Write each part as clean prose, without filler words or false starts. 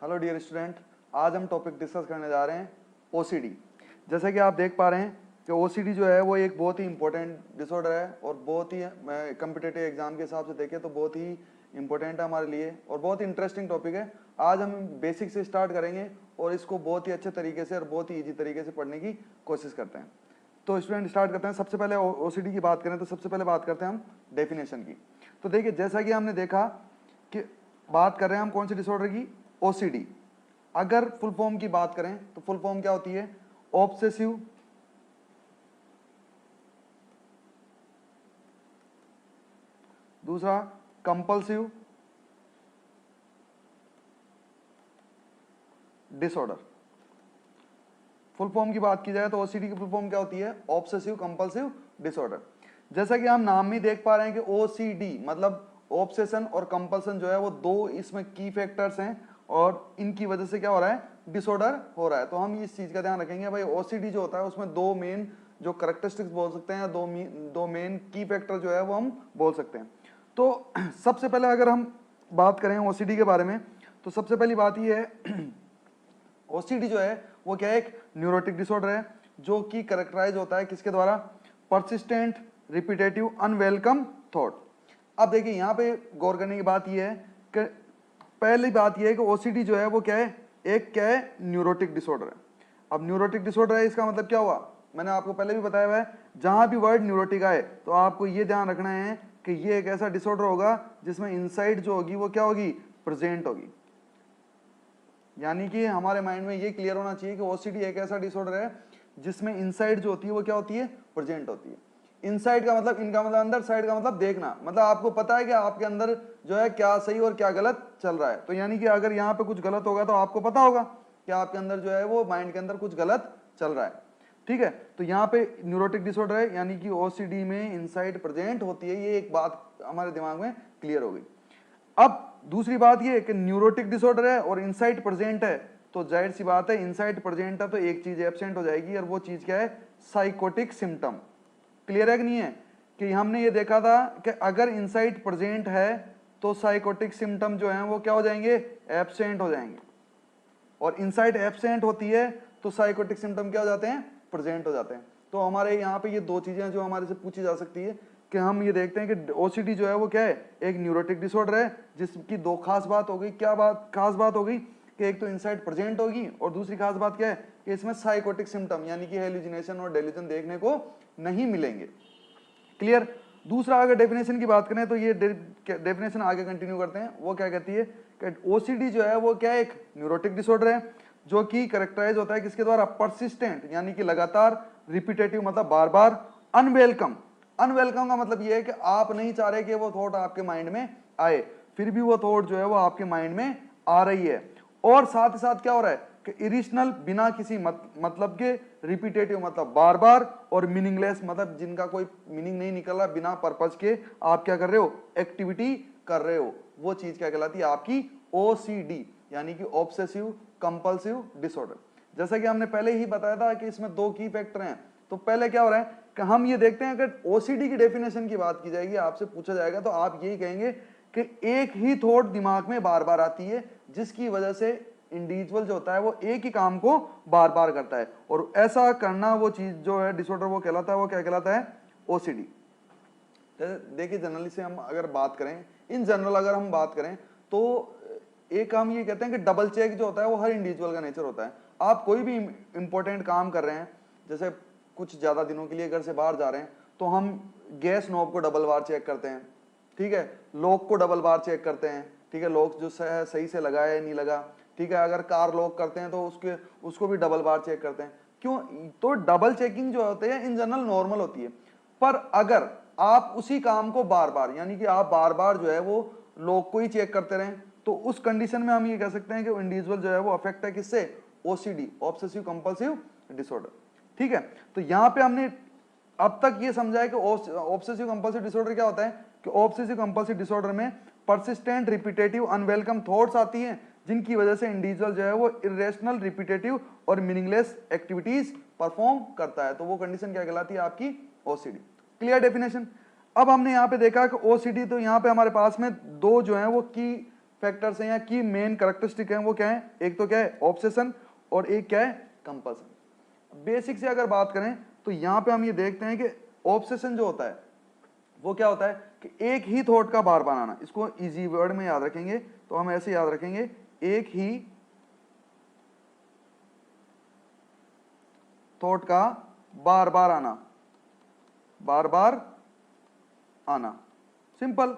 Hello dear student, आज हम topic discuss करने जा रहे हैं ओसीडी। जैसा कि आप देख पा रहे हैं कि ओसीडी जो है वो एक बहुत ही इंपॉर्टेंट डिसऑर्डर है और बहुत ही कम्पिटिटिव एग्जाम के हिसाब से देखें तो बहुत ही इंपॉर्टेंट है हमारे लिए और बहुत ही इंटरेस्टिंग टॉपिक है। आज हम बेसिक से स्टार्ट करेंगे और इसको बहुत ही अच्छे तरीके से और बहुत ही ईजी तरीके से पढ़ने की कोशिश करते हैं। तो स्टूडेंट स्टार्ट करते हैं। सबसे पहले ओसीडी की बात करें तो सबसे पहले बात करते हैं हम डेफिनेशन की। तो देखिए, जैसा कि हमने देखा कि बात कर रहे हैं हम कौन सी डिसऑर्डर की, ओसीडी। अगर फुल फॉर्म की बात करें तो फुल फॉर्म क्या होती है, ऑब्सेसिव दूसरा कंपल्सिव डिसऑर्डर। फुल फॉर्म की बात की जाए तो ओसीडी की फुल फॉर्म क्या होती है, ऑब्सेसिव कंपल्सिव डिसऑर्डर। जैसा कि हम नाम में देख पा रहे हैं कि ओसीडी मतलब ऑब्सेशन और कंपल्सन जो है वो दो इसमें की फैक्टर्स हैं और इनकी वजह से क्या हो रहा है, डिसऑर्डर हो रहा है। तो हम इस चीज का ध्यान रखेंगे भाई, ओसीडी जो होता है उसमें दो मेन जो करेक्टरिस्टिक्स बोल सकते हैं, दो मेन की फैक्टर जो है वो हम बोल सकते हैं। तो सबसे पहले अगर हम बात करें ओसीडी के बारे में तो सबसे पहली बात ये है ओसीडी जो है वो क्या है, एक न्यूरोटिक डिसऑर्डर है जो कि कैरेक्टराइज होता है किसके द्वारा, परसिस्टेंट रिपीटेटिव अनवेलकम थॉट। अब देखिए यहाँ पे गौर करने की बात ये है कि पहली बात ये है कि ओसीडी जो है वो क्या है, एक क्या है, न्यूरोटिक डिसऑर्डर है। अब न्यूरोटिक डिसऑर्डर है, इसका मतलब क्या हुआ, मैंने आपको पहले भी बताया हुआ है, जहां भी वर्ड न्यूरोटिक आए तो आपको ये ध्यान रखना है कि ये एक ऐसा डिसऑर्डर होगा जिसमें इनसाइड जो होगी वो क्या होगी, प्रेजेंट होगी। यानी कि हमारे माइंड में ये क्लियर होना चाहिए कि ओसीडी एक ऐसा डिसऑर्डर है जिसमें इनसाइड जो होती है वो क्या होती है, प्रेजेंट होती है। इनसाइड का मतलब, इनका मतलब अंदर, साइड का मतलब देखना, मतलब आपको पता है कि आपके अंदर जो है क्या सही और क्या गलत चल रहा है। तो यानी कि अगर यहाँ पे कुछ गलत होगा तो आपको पता होगा कि आपके अंदर जो है वो माइंड के अंदर कुछ गलत चल रहा है। ठीक है, तो यहाँ पे न्यूरोटिक डिसऑर्डर है यानी कि ओसीडी में इनसाइड प्रेजेंट होती है, ये एक बात हमारे दिमाग में क्लियर हो गई। अब दूसरी बात ये कि न्यूरोटिक डिसऑर्डर है और इनसाइट प्रेजेंट है, तो जाहिर सी बात है इनसाइट प्रेजेंट है तो एक चीज एब्सेंट हो जाएगी और वो चीज क्या है, साइकोटिक सिम्टम। क्लियर है कि नहीं है, कि हमने ये देखा था कि अगर इनसाइट प्रेजेंट है तो साइकोटिक सिम्टम जो है वो क्या हो जाएंगे, एब्सेंट हो जाएंगे, और इनसाइट एब्सेंट होती है तो साइकोटिक सिम्टम क्या हो जाते हैं, प्रेजेंट हो जाते हैं। तो हमारे यहाँ पे ये दो चीजें जो हमारे से पूछी जा सकती है कि हम ये देखते हैं कि ओसीडी जो है वो क्या है, एक न्यूरोटिक डिसऑर्डर है जिसकी दो खास बात हो गई। क्या बात, खास बात हो गई कि एक तो इनसाइट प्रेजेंट होगी और दूसरी खास बात क्या है कि इसमें साइकोटिक सिम्टम यानी कि हेलुसिनेशन और डेल्यूजन देखने को नहीं मिलेंगे। क्लियर। दूसरा अगर डेफिनेशन की बात करें तो ये डेफिनेशन आगे कंटिन्यू करते हैं, वो क्या कहती है कि ओसीडी जो है वो क्या है, एक न्यूरोटिक डिसऑर्डर है जो कि कैरेक्टराइज होता है किसके द्वारा, परसिस्टेंट यानी कि लगातार, रिपीटेटिव मतलब बार बार, अनवेलकम। अनवेलकम का मतलब ये है कि आप नहीं चाह रहे कि वो थॉट आपके माइंड में आए, फिर भी वो थॉट जो है वो आपके माइंड में आ रही है। और साथ ही साथ क्या हो रहा है कि इरिशनल, बिना किसी मतलब के, रिपीटेटिव मतलब बार बार, और मीनिंगलेस मतलब जिनका कोई मीनिंग नहीं निकल रहा, बिना पर्पज के आप क्या कर रहे हो, एक्टिविटी कर रहे हो, वो चीज क्या कहलाती है, आपकी ओसीडी यानी कि ऑब्सेसिव कंपल्सिव डिसऑर्डर। जैसा कि हमने पहले ही बताया था कि इसमें दो की फैक्टर हैं। तो पहले क्या हो रहा है कि हम ये देखते हैं, अगर ओसीडी की डेफिनेशन की बात की जाएगी, आपसे पूछा जाएगा तो आप यही कहेंगे कि एक ही थॉट दिमाग में बार बार आती है जिसकी वजह से इंडिविजुअल जो होता है वो एक ही काम को बार बार करता है, और ऐसा करना वो चीज जो है डिसऑर्डर वो कहलाता है, वो क्या कहलाता है, ओसीडी। देखिए जनरली से हम अगर बात करें, इन जनरल अगर हम बात करें तो एक हम ये कहते हैं कि डबल चेक जो होता है वो हर इंडिविजुअल का नेचर होता है। आप कोई भी इंपॉर्टेंट काम कर रहे हैं, जैसे कुछ ज्यादा दिनों के लिए घर से बाहर जा रहे हैं, तो हम गैस नॉब को डबल बार चेक करते हैं, ठीक है, लॉक को डबल बार चेक करते हैं, ठीक है, लॉक जो सही से लगा है नहीं लगा, ठीक है, अगर कार लॉक करते हैं तो उसको भी डबल बार चेक करते हैं। क्यों, तो डबल चेकिंग जो होते हैं इन जनरल नॉर्मल होती है। पर अगर आप उसी काम को बार बार, यानी कि आप बार बार जो है वो लॉक को ही चेक करते रहें, तो उस कंडीशन में हम ये कह सकते हैं कि इंडिविजुअल जो है वो अफेक्ट है किससे, ओसीडी, ऑब्सेसिव कंपल्सिव डिसऑर्डर। ठीक है, तो यहां पे हमने अब तक ये समझा है कि ऑब्सेसिव कंपल्सिव डिसऑर्डर क्या होता है, कि ऑब्सेसिव कंपल्सिव डिसऑर्डर में परसिस्टेंट रिपीटेटिव अनवेलकम थॉट्स आती हैं जिनकी वजह से इंडिविजुअल जो है वो इरेशनल, रिपीटेटिव और मीनिंगलेस एक्टिविटीज परफॉर्म करता है। तो वो कंडीशन क्या कहलाती है, आपकी ओसीडी। Clear definition. अब हमने यहाँ पे देखा कि ओसीडी, तो यहाँ पे हमारे पास में दो जो है वो की फैक्टर्स हैं या की मेन कैरेक्टरिस्टिक हैं वो क्या है, एक तो क्या है ऑब्सेशन और एक क्या है कंपल्सन। बेसिक से अगर बात करें तो यहां पे हम ये देखते हैं कि ऑब्सेशन जो होता है वो क्या होता है कि एक ही थॉट का बार बार आना। इसको इजी वर्ड में याद रखेंगे तो हम ऐसे याद रखेंगे, एक ही थॉट का बार बार आना, बार बार आना, सिंपल।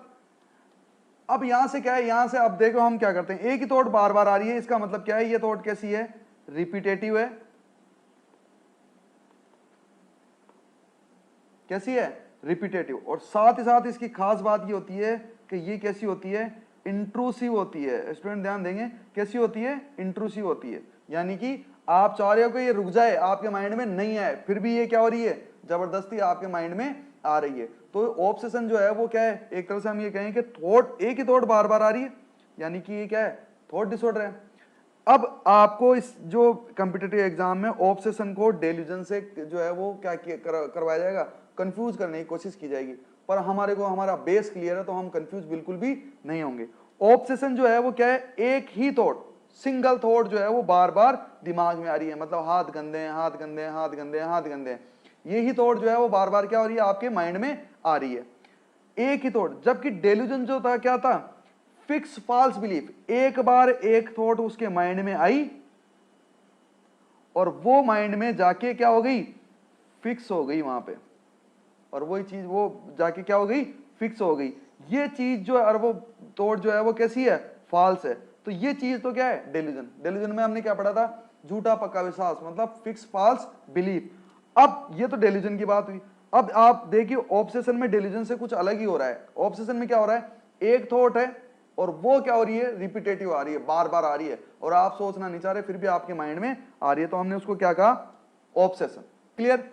अब यहां से क्या है, यहां से अब देखो हम क्या करते हैं, एक ही थॉट बार बार आ रही है, इसका मतलब क्या है, ये थॉट कैसी है, रिपीटेटिव है। कैसी है, रिपीटेटिव। और साथ ही साथ इसकी खास बात ये होती है कि ये कैसी होती है, इंट्रूसिव होती है। स्टूडेंट ध्यान देंगे, कैसी होती है, इंट्रूसिव होती है। यानी कि आप चाह रहे हो कि ये रुक जाए, आपके माइंड में नहीं आए, फिर भी ये क्या हो रही है, जबरदस्ती आपके माइंड में आ रही है। तो ऑब्सेशन जो है वो क्या है, एक तरह से हम ये कहें कि थॉट, एक ही थॉट बार बार आ रही है, यानी कि ये क्या है, थॉट डिसऑर्डर है। अब आपको इस जो कॉम्पिटिटिव एग्जाम में ऑब्सेशन को डेल्यूजन से जो है वो क्या करवाया जाएगा, कंफ्यूज करने की कोशिश की जाएगी। पर हमारे को हमारा बेस क्लियर है तो हम कंफ्यूज बिल्कुल भी नहीं होंगे। ऑब्सेशन जो है वो क्या है, एक ही थॉट, सिंगल थॉट जो है वो बार बार दिमाग में आ रही है, मतलब हाथ गंदे हैं, हाथ गंदे हैं, हाथ गंदे हैं, हाथ गंदे हैं, यही थॉट जो है वो बार बार क्या हो रही है, आपके माइंड में आ रही है, एक ही थॉट। जबकि डेल्यूजन जो था क्या था, फिक्स फॉल्स बिलीफ, एक बार एक थॉट उसके माइंड में आई और वो माइंड में जाके क्या हो गई, फिक्स हो गई वहां पे, और वही चीज वो जाके क्या हो गई, फिक्स हो गई। ये चीज जो है, और वो थॉट जो है वो कैसी है, फॉल्स है। तो ये चीज तो क्या है, डेल्यूजन। डेल्यूजन में हमने क्या पढ़ा था, झूठा पक्का विश्वास, मतलब फिक्स फॉल्स बिलीफ। अब ये तो डेल्यूजन की बात हुई। अब आप देखिए ऑब्सेशन में डेल्यूजन से कुछ अलग ही हो रहा है। ऑब्सेशन में क्या हो रहा है, एक थॉट है और वो क्या हो रही है, रिपीटेटिव आ रही है, बार बार आ रही है, और आप सोचना नहीं चाह रहे फिर भी आपके माइंड में आ रही है, तो हमने उसको क्या कहा, ऑब्सेशन। क्लियर।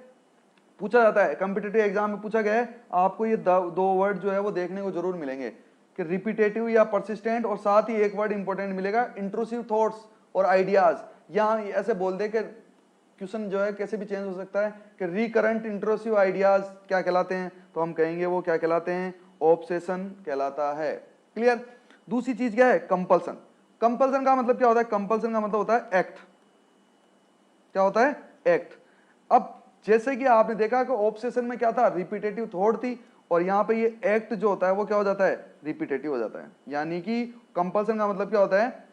पूछा जाता है कॉम्पिटिटिव एग्जाम में, पूछा गया है आपको, ये दो वर्ड जो है वो देखने को जरूर मिलेंगे कि रिपीटेटिव या परसिस्टेंट, और साथ ही एक वर्ड इंपॉर्टेंट मिलेगा, इंट्रूसिव थॉट्स और आइडियाज। यहां ऐसे बोल दे कि क्वेश्चन जो है कैसे भी चेंज हो सकता है कि रिकरेंट इंट्रूसिव आइडियाज क्या कहलाते हैं, तो हम कहेंगे वो क्या कहलाते हैं, ऑब्सेशन कहलाता है। क्लियर। दूसरी चीज क्या है, कंपल्सन। कंपल्सन का मतलब क्या होता है, कंपल्सन का मतलब होता है एक्ट। क्या होता है, एक्ट। अब जैसे कि आपने देखा कि ऑब्सेशन में क्या था, रिपीटेटिव थॉट थी, और यहां पे ये एक्ट जो होता है वो क्या हो जाता है, रिपीटेटिव हो जाता है। यानी कि कंपल्सन का मतलब क्या होता है,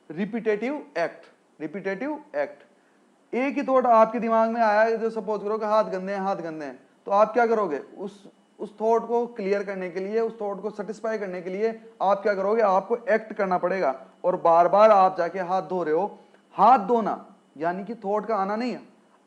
रिपीटेटिव एक्ट। रिपीटेटिव एक्ट, एक ही थॉट आपके दिमाग में आया, जो सपोज करो कि हाथ गंदे हैं, हाथ गंदे हैं, तो आप क्या करोगे, उस थॉट को क्लियर करने के लिए, उस थॉट को सेटिस्फाई करने के लिए आप क्या करोगे, आपको एक्ट करना पड़ेगा, और बार बार आप जाके हाथ धो रहे हो। हाथ धोना यानी कि थॉट का आना नहीं है,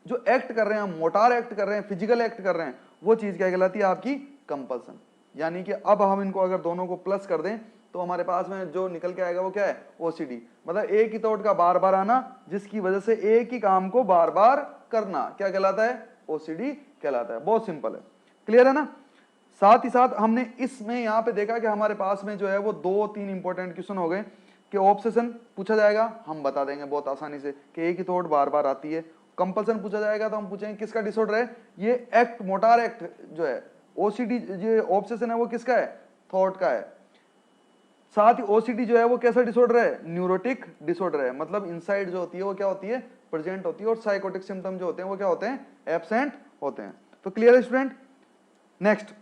जो एक्ट कर रहे हैं, मोटार एक्ट कर रहे हैं, फिजिकल एक्ट कर रहे हैं, वो चीज क्या कहलाती है, आपकी कंपल्सन। यानी कि अब हम इनको अगर दोनों को प्लस कर दें तो हमारे पास में जो निकल के आएगा वो क्या है, ओसीडी। मतलब एक ही थॉट का बार बार आना, जिसकी वजह से एक ही काम को बार बार करना, क्या कहलाता है, ओसीडी कहलाता है। बहुत सिंपल है। क्लियर है ना। साथ ही साथ हमने इसमें यहां पे देखा कि हमारे पास में जो है वो 2-3 इंपॉर्टेंट क्वेश्चन हो गए कि ऑब्सेशन पूछा जाएगा, हम बता देंगे बहुत आसानी से कि एक ही थॉट बार बार आती है। कंपल्सन पूछा जाएगा तो हम पूछेंगे किसका डिसऑर्डर है, ये एक्ट, मोटार एक्ट जो है, ओसीडी जो ऑब्सेशन है वो किसका है, थॉट का है। साथ ही ओसीडी जो है वो कैसा डिसऑर्डर है, न्यूरोटिक डिसऑर्डर है, मतलब इनसाइड जो होती है वो क्या होती है, प्रेजेंट होती है, और साइकोटिक सिम्टम जो होते हैं वो क्या होते हैं, एब्सेंट होते हैं। तो क्लियर है स्टूडेंट। नेक्स्ट,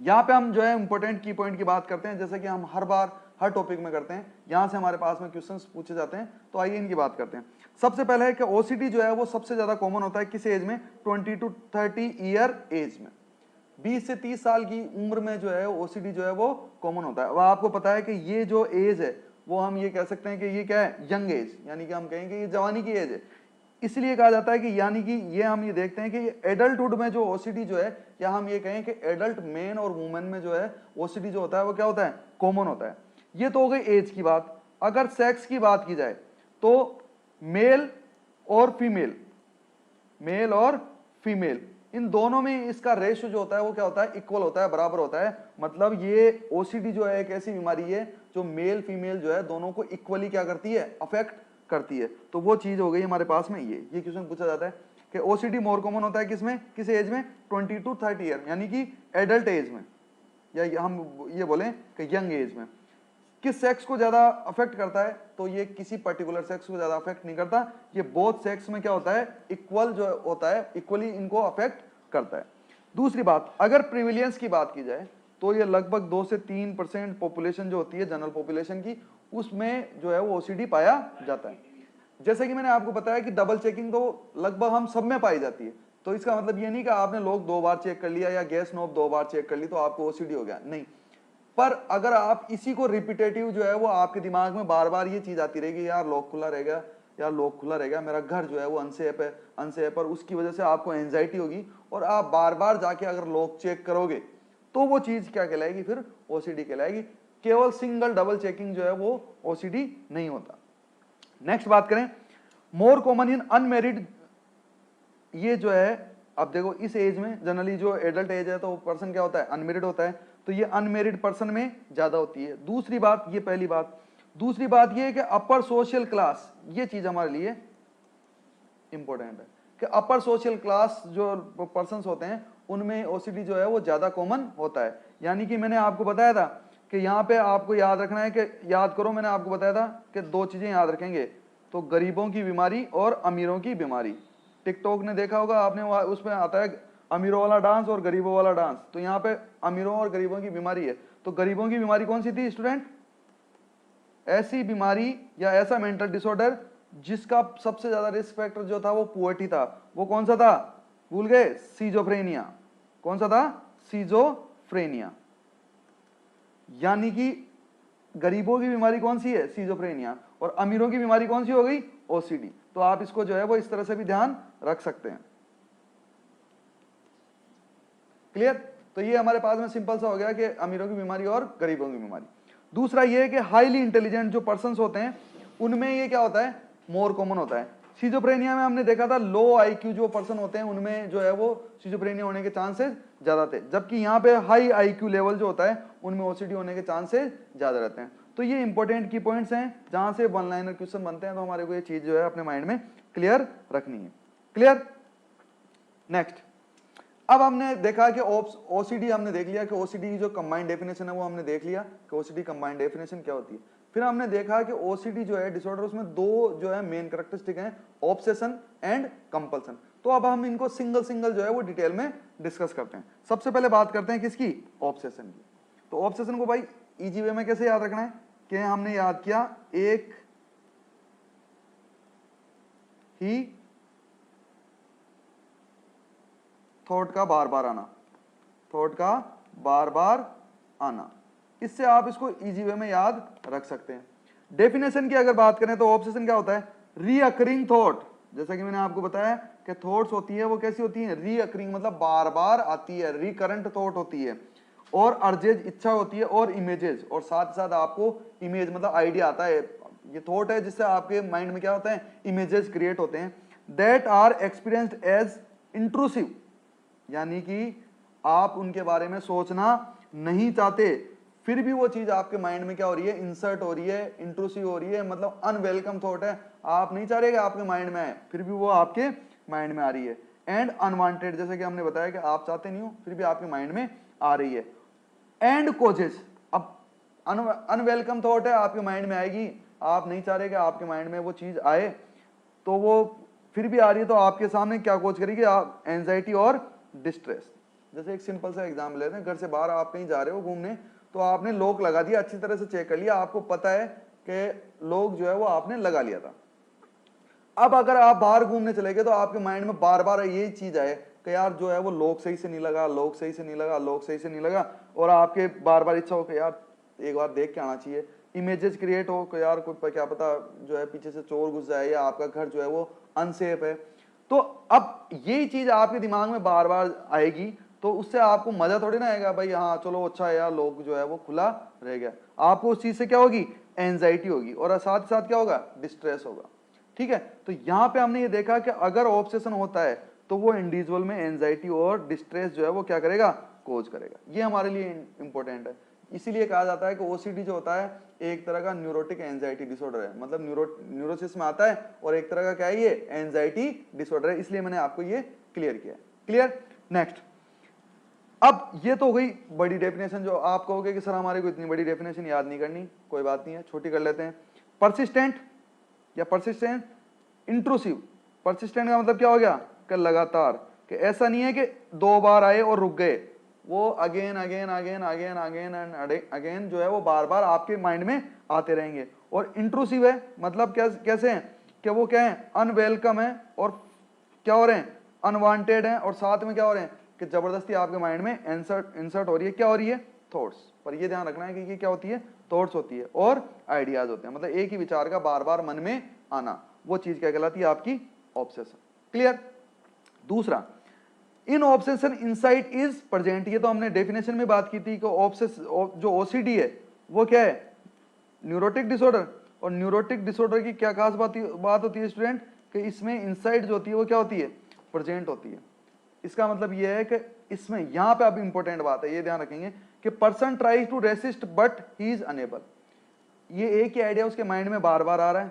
यहां पे हम जो है इंपॉर्टेंट की पॉइंट की बात करते हैं, जैसे कि हम हर बार हर टॉपिक में करते हैं, यहां से हमारे पास में क्वेश्चंस पूछे जाते हैं, तो आइए इनकी बात करते हैं। सबसे पहले है कि ओसीडी जो है वो सबसे ज्यादा कॉमन होता है किस एज में, 20 to 30 ईयर एज में, 20 से 30 साल की उम्र में जो है ओसीडी जो है वो कॉमन होता है। वह आपको पता है कि ये जो एज है वो हम ये कह सकते हैं कि ये क्या है, यंग एज, यानी कि हम कहेंगे ये जवानी की एज है। इसलिए कहा जाता है कि यानी कि ये हम ये देखते हैं कि एडल्टहुड में जो ओसीडी जो है, या हम ये कहें कि एडल्ट मेन और वुमेन में जो है ओसीडी जो होता है वो क्या होता है, कॉमन होता है। ये तो हो गई एज की बात। अगर सेक्स की बात की जाए तो मेल और फीमेल, मेल और फीमेल इन दोनों में इसका रेशियो जो होता है वो क्या होता है, इक्वल होता है, बराबर होता है। मतलब ये ओसीडी जो है एक ऐसी बीमारी है जो मेल फीमेल जो है दोनों को इक्वली क्या करती है, अफेक्ट करती है। तो वो चीज हो गई हमारे पास में। ये क्वेश्चन पूछा जाता है कि ओसीडी मोर कॉमन होता है किसमें, किस एज में, 20 to 30 ईयर, यानी कि एडल्ट एज में, या हम ये बोलें कि यंग एज में। किस सेक्स को ज्यादा अफेक्ट करता है, तो ये किसी पर्टिकुलर सेक्स को ज्यादा अफेक्ट नहीं करता, ये बोथ सेक्स में क्या होता है, इक्वल जो होता है, इक्वली इनको अफेक्ट करता है। दूसरी बात, अगर प्रिविलियंस की बात की जाए तो ये लगभग 2 से 3% पॉपुलेशन जो होती है जनरल पॉपुलेशन की, उसमें जो है वो ओसीडी पाया जाता है। जैसे कि मैंने आपको बताया कि डबल चेकिंग तो लगभग हम सब में पाई जाती है, तो इसका मतलब ये नहीं कि आपने लोग 2 बार चेक कर लिया या गैस नोब 2 बार चेक कर ली तो आपको ओसीडी हो गया, नहीं। पर अगर आप इसी को रिपीटेटिव जो है वो आपके दिमाग में बार बार ये चीज आती रहेगी, यार लॉक खुला रहेगा, यार लॉक खुला रहेगा, मेरा घर जो है वो अनसेफ है, अनसेफ, और उसकी वजह से आपको एंजाइटी होगी और आप बार बार जाके अगर लॉक चेक करोगे तो वो चीज क्या कहलाएगी, फिर ओसीडी कहलाएगी। केवल सिंगल डबल चेकिंग जो है वो ओसीडी नहीं होता। नेक्स्ट बात करें, मोर कॉमन इन अनमेरिड, ये जो है अब देखो इस एज में जनरली जो एडल्ट एज है तो पर्सन क्या होता है, अनमेरिड होता है, तो ये अनमेरिड पर्सन में ज्यादा होती है। दूसरी बात, ये पहली बात। दूसरी बात ये है कि अपर सोशल क्लास, ये चीज हमारे लिए इंपॉर्टेंट है कि अपर सोशल क्लास जो पर्संस होते हैं उनमें ओसीडी जो है वो ज्यादा कॉमन होता है। यानी कि मैंने आपको बताया था कि यहाँ पे आपको याद रखना है कि, याद करो मैंने आपको बताया था कि 2 चीजें याद रखेंगे, तो गरीबों की बीमारी और अमीरों की बीमारी। टिकटॉक ने देखा होगा आपने, उसमें आता है अमीरों वाला डांस और गरीबों वाला डांस, तो यहाँ पे अमीरों और गरीबों की बीमारी है। तो गरीबों की बीमारी कौन सी थी स्टूडेंट, ऐसी बीमारी या ऐसा मेंटल डिसऑर्डर जिसका सबसे ज्यादा रिस्क फैक्टर जो था वो पुअर्टी था, वो कौन सा था, भूल गए, सीजोफ्रेनिया। कौन सा था, सीजोफ्रेनिया। यानी कि गरीबों की बीमारी कौन सी है, सीजोफ्रेनिया, और अमीरों की बीमारी कौन सी हो गई, ओसीडी। तो आप इसको जो है वो इस तरह से भी ध्यान रख सकते हैं। क्लियर, तो ये हमारे पास में सिंपल सा हो गया कि अमीरों की बीमारी और गरीबों की बीमारी। दूसरा ये है कि हाईली इंटेलिजेंट जो पर्संस होते हैं उनमें ये क्या होता है, मोर कॉमन होता है। सिजोफ्रेनिया में हमने देखा था लो आईक्यू जो पर्सन होते हैं उनमें जो है वो सिजोफ्रेनिया होने के चांसेस ज्यादा थे, जबकि यहाँ पे हाई आईक्यू लेवल जो होता है उनमें ओसीडी होने के चांसेस ज्यादा रहते हैं। तो ये इंपॉर्टेंट की पॉइंट्स हैं जहां से वन लाइनर क्वेश्चन बनते हैं, तो हमारे को ये चीज जो है अपने माइंड में क्लियर रखनी है। Clear, next. अब हमने देखा कि ओसीडी हमने देख लिया कि ओसीडी की जो कंबाइंड डेफिनेशन है वो हमने देख लिया कि ओसीडी कंबाइंड डेफिनेशन क्या होती है। फिर हमने देखा कि ओसीडी जो है डिसऑर्डर, उसमें 2 जो है मेन कैरेक्टरिस्टिक हैं, ऑब्सेशन एंड कंपल्सन। तो अब हम इनको सिंगल सिंगल जो है वो डिटेल में डिस्कस करते हैं। सबसे पहले बात करते हैं किसकी, ऑब्सेशन की। तो ऑब्सेशन को भाई इजी वे में कैसे याद रखना है कि हमने याद किया, एक ही थॉट का बार बार आना, थॉट का बार बार आना, इससे आप इसको इजी वे में याद रख सकते हैं। डेफिनेशन की अगर बात करें तो ऑब्सेशन क्या होता है, रीअकरिंग थॉट। जैसा कि मैंने आपको बताया कि थॉट्स होती है वो कैसी होती हैं, रीअकरिंग मतलब बार बार आती है, रिकरेंट थॉट होती है, और अर्जेज इच्छा होती है, और इमेजेस, और साथ साथ आपको इमेज मतलब आइडिया आता है, ये थॉट है जिससे आपके माइंड में क्या होता है, इमेजेस क्रिएट होते हैं, that are experienced as intrusive, यानी कि आप उनके बारे में सोचना नहीं चाहते, फिर भी वो चीज आपके माइंड में क्या हो रही है, इंसर्ट हो रही है, इंट्रूसिव हो रही है, मतलब अनवेलकम थॉट है, आप नहीं चाह रहे कि आपके माइंड में आए, फिर भी वो आपके माइंड में आ रही है। एंड अनवांटेड, जैसे कि हमने बताया कि आप चाहते नहीं हो फिर भी आपके माइंड में आ रही है। एंड कोजेस, अब अनवेलकम थॉट है, आपके माइंड में आएगी, आप नहीं चाह रहे कि आपके माइंड में वो चीज आए, तो वो फिर भी आ रही है, तो आपके सामने क्या कोच करेगी, आप एंजाइटी और डिस्ट्रेस। जैसे एक सिंपल सा एग्जाम्पल लेते हैं, घर से बाहर आप कहीं जा रहे हो घूमने, तो आपने लॉक लगा दिया, अच्छी तरह से चेक कर लिया, आपको पता है कि लॉक जो है वो आपने लगा लिया था। अब अगर आप बाहर घूमने चले गए तो आपके माइंड में बार बार यही चीज आए कि यार जो है वो लॉक सही से नहीं लगा, लॉक सही से नहीं लगा, लॉक सही से नहीं लगा, और आपके बार बार इच्छा हो कि यार एक बार देख के आना चाहिए, इमेजेस क्रिएट हो कि यार कोई क्या पता जो है पीछे से चोर घुस जाए या आपका घर जो है वो अनसेफ है। तो अब यही चीज आपके दिमाग में बार बार आएगी, तो उससे आपको मजा थोड़ी ना आएगा भाई, हाँ चलो अच्छा है यार लॉक जो है वो खुला रह गया, आपको उस चीज से क्या होगी, एंजाइटी होगी, और साथ साथ क्या होगा, डिस्ट्रेस होगा। ठीक है, तो यहां पे हमने ये देखा कि अगर ऑब्सेशन होता है तो वो इंडिविजुअल में एंजाइटी और डिस्ट्रेस जो है वो क्या करेगा, कोज करेगा। ये हमारे लिए इंपॉर्टेंट है, इसीलिए कहा जाता है कि ओसीडी जो होता है एक तरह का न्यूरोटिक एंजाइटी डिसऑर्डर है, मतलब न्यूरोसिस में आता है, और एक तरह का क्या है, ये एंजाइटी डिसऑर्डर है, इसलिए मैंने आपको ये क्लियर किया। Clear, next. अब ये तो हो गई बड़ी डेफिनेशन, जो आप कहोगे कि सर हमारे को इतनी बड़ी डेफिनेशन याद नहीं करनी, कोई बात नहीं है, छोटी कर लेते हैं। परसिस्टेंट या परसिस्टेंट इंट्रूसिव। परसिस्टेंट का मतलब क्या हो गया कि लगातार, कि ऐसा नहीं है कि 2 बार आए और रुक गए, वो again again again again again and again जो है वो बार बार आपके माइंड में आते रहेंगे। और इंट्रूसिव है मतलब कैसे हैं कि वो क्या है, अनवेलकम है, और क्या हो रहे हैं, अनवांटेड हैं, और साथ में क्या हो रहे हैं कि जबरदस्ती आपके माइंड में इंसर्ट हो रही है, क्या हो रही है, थॉट्स। पर ये ध्यान रखना है कि ये क्या होती है, थॉट्स होती है और आइडियाज होते हैं, मतलब एक ही विचार का बार बार मन में आना, वो चीज क्या कहलाती है, आपकी ऑब्सेशन। क्लियर। दूसरा, इन ऑब्सेशन इनसाइट इज प्रेजेंट, ये तो हमने डेफिनेशन में बात की थी कि जो ओसीडी है वो क्या है, न्यूरोटिक डिसऑर्डर। और न्यूरोटिक डिसऑर्डर की क्या खास बात होती है स्टूडेंट, कि इसमें इनसाइट जो होती है वो क्या होती है, प्रेजेंट होती है। इसका मतलब ये है कि इसमें यहां पे अब इंपॉर्टेंट बात है, ये ध्यान रखेंगे कि person tries to resist but he is unable. ये एक ही आइडिया उसके माइंड में बार बार आ रहा है,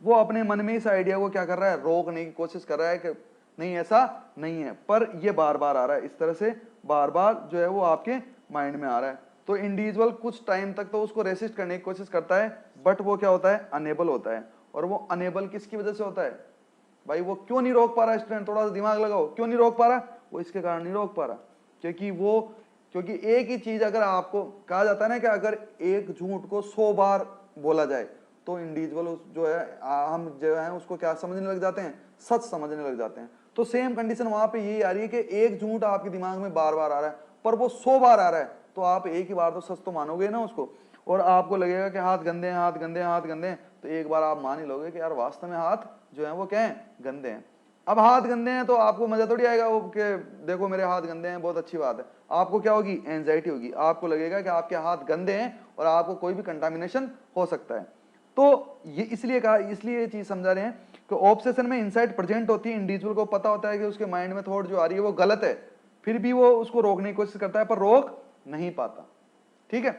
वो अपने मन में इस आइडिया को क्या कर रहा है, रोकने की कोशिश कर रहा है कि नहीं ऐसा नहीं है, पर ये बार बार आ रहा है, इस तरह से बार बार जो है वो आपके माइंड में आ रहा है। तो इंडिविजुअल कुछ टाइम तक तो उसको रेसिस्ट करने की कोशिश करता है, बट वो क्या होता है, अनेबल होता है। और वो अनेबल किसकी वजह से होता है भाई, वो क्यों नहीं रोक पा रहा स्टूडेंट, थोड़ा सा दिमाग लगाओ, क्यों नहीं रोक पा रहा, वो इसके कारण नहीं रोक पा रहा क्योंकि एक ही चीज अगर आपको कहा जाता है ना कि अगर एक झूठ को 100 बार बोला जाए तो इंडिविजुअल जो है हम जो है उसको क्या समझने लग जाते हैं, सच समझने लग जाते हैं। तो सेम कंडीशन वहां पे यही आ रही है कि एक झूठ आपके दिमाग में बार बार आ रहा है, पर वो 100 बार आ रहा है, तो आप एक ही बार तो सच तो मानोगे ना उसको, और आपको लगेगा कि हाथ गंदे हैं, हाथ गंदे हैं, हाथ गंदे हैं, तो एक बार आप मान ही लोगे कि यार वास्तव में हाथ जो है वो क्या है, गंदे हैं। अब हाथ गंदे हैं तो आपको मजा थोड़ी आएगा वो कि देखो मेरे हाथ गंदे हैं, बहुत अच्छी बात है। आपको क्या होगी, एंजाइटी होगी, आपको लगेगा कि आपके हाथ गंदे हैं और आपको कोई भी कंटामिनेशन हो सकता है। तो ये इसलिए ये चीज समझा रहे हैं कि ऑब्सेशन में इनसाइट प्रेजेंट होती है, इंडिविजुअल को पता होता है कि उसके माइंड में थॉट जो आ रही है वो गलत है, फिर भी वो उसको रोकने की कोशिश करता है पर रोक नहीं पाता। ठीक है,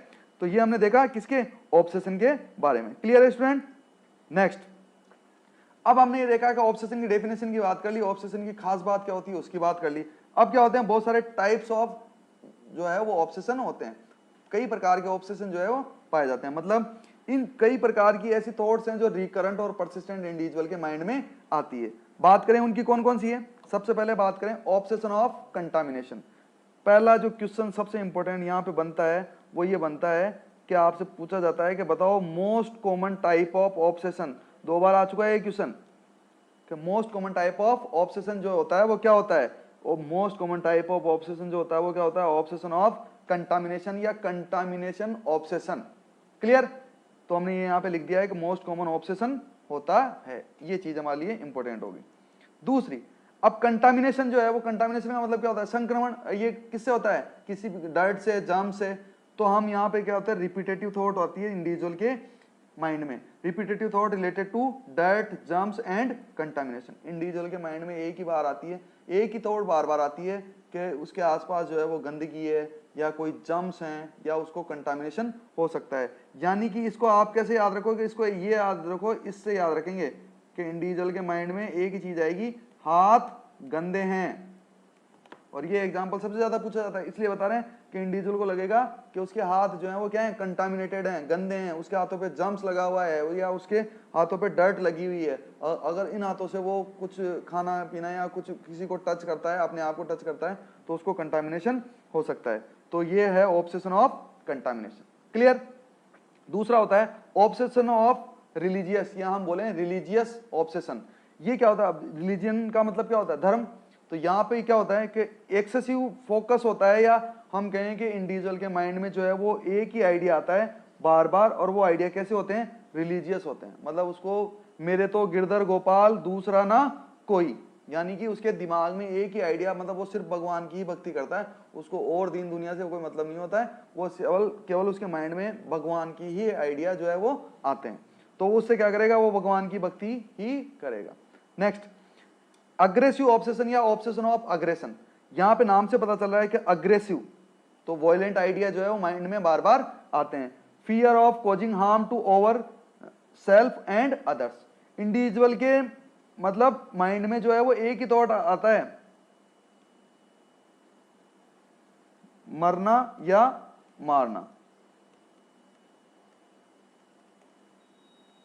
तो ये हमने देखा किसके, ऑब्सेशन के बारे में। क्लियर है स्टूडेंट। नेक्स्ट, अब हमने ये देखा कि ऑब्सेशन की डेफिनेशन की बात कर ली, ऑब्सेशन की खास बात क्या होती है उसकी बात कर ली। अब क्या होते हैं, बहुत सारे टाइप्स ऑफ जो है वो ऑब्सेशन होते हैं, कई प्रकार के ऑब्सेशन जो है वो पाए जाते हैं, मतलब इन कई प्रकार की ऐसी थॉट्स हैं जो रिकरेंट और परसिस्टेंट इंडिविजुअल के माइंड में आती है। बात करें उनकी कौन कौन सी है, सबसे पहले बात करें ऑब्सेशन ऑफ कंटामिनेशन। पहला जो क्वेश्चन सबसे इंपॉर्टेंट यहां पे बनता है वो ये बनता है कि आपसे पूछा जाता है कि बताओ most common type of obsession. 2 बार आ चुका है ये क्वेश्चन कि most common type of obsession जो होता है वो क्या होता है, वो most common type of obsession जो होता है वो क्या होता है, ऑब्सेशन ऑफ कंटामिनेशन या कंटामिनेशन ऑब्सेशन। क्लियर। तो हमने ये यहाँ पे लिख दिया है कि मोस्ट कॉमन ऑब्सेशन होता है, ये चीज हमारे लिए इंपॉर्टेंट होगी। दूसरी, अब कंटामिनेशन जो है वो, कंटामिनेशन का मतलब क्या होता है, संक्रमण। ये किससे होता है, किसी डर्ट से, जर्म से। तो हम यहाँ पे क्या होता है, रिपीटेटिव थॉट होती है इंडिविजुअल के माइंड में, repetitive thought related to dirt, germs and contamination. Individual के माइंड में एक ही बार आती है, एक ही थॉट बार बार आती है कि उसके आसपास जो है वो गंदगी है या कोई जर्म्स हैं या उसको कंटामिनेशन हो सकता है। यानी कि इसको आप कैसे याद रखोगे, इसको ये याद रखो, इससे याद रखेंगे कि इंडिविजुअल के माइंड में एक ही चीज आएगी, हाथ गंदे हैं। और ये एग्जांपल सबसे ज्यादा पूछा जाता है, इसलिए बता रहे हैं कि इंडिविजुअल को लगेगा कि उसके हाथ जो है वो क्या है, कंटामिनेटेड हैं, गंदे हैं, उसके हाथों पे जर्म्स लगा हुआ है या उसके हाथों पे डर्ट लगी हुई है। अगर इन हाथों से वो कुछ खाना पीना या कुछ किसी को टच करता है, अपने आप को टच करता है, तो उसको कंटामिनेशन हो सकता है। तो ये है ऑब्सेशन ऑफ कंटामिनेशन। क्लियर। दूसरा होता है ऑब्सेशन ऑफ रिलीजियस, या हम बोले रिलीजियस ऑब्सेशन। ये क्या होता है, रिलीजन का मतलब क्या होता है, धर्म। तो यहाँ पे क्या होता है कि एक्सेसिव फोकस होता है, या हम कहें कि इंडिविजुअल के माइंड में जो है वो एक ही आइडिया आता है बार बार, और वो आइडिया कैसे होते हैं, रिलीजियस होते हैं। मतलब उसको मेरे तो गिरधर गोपाल दूसरा ना कोई, यानी कि उसके दिमाग में एक ही आइडिया, मतलब वो सिर्फ भगवान की ही भक्ति करता है, उसको और दीन दुनिया से कोई मतलब नहीं होता है, वो केवल उसके माइंड में भगवान की ही आइडिया जो है वो आते हैं, तो उससे क्या करेगा, वो भगवान की भक्ति ही करेगा। नेक्स्ट, अग्रेसिव ऑब्सेशन या ऑब्सेशन ऑफ अग्रेशन। यहां पे नाम से पता चल रहा है कि अग्रेसिव, तो वॉयलेंट आइडिया जो है वो माइंड में बार बार आते हैं। Fear of causing harm to over self and others. Individual के मतलब माइंड में जो है वो एक ही थॉट आता है मरना या मारना,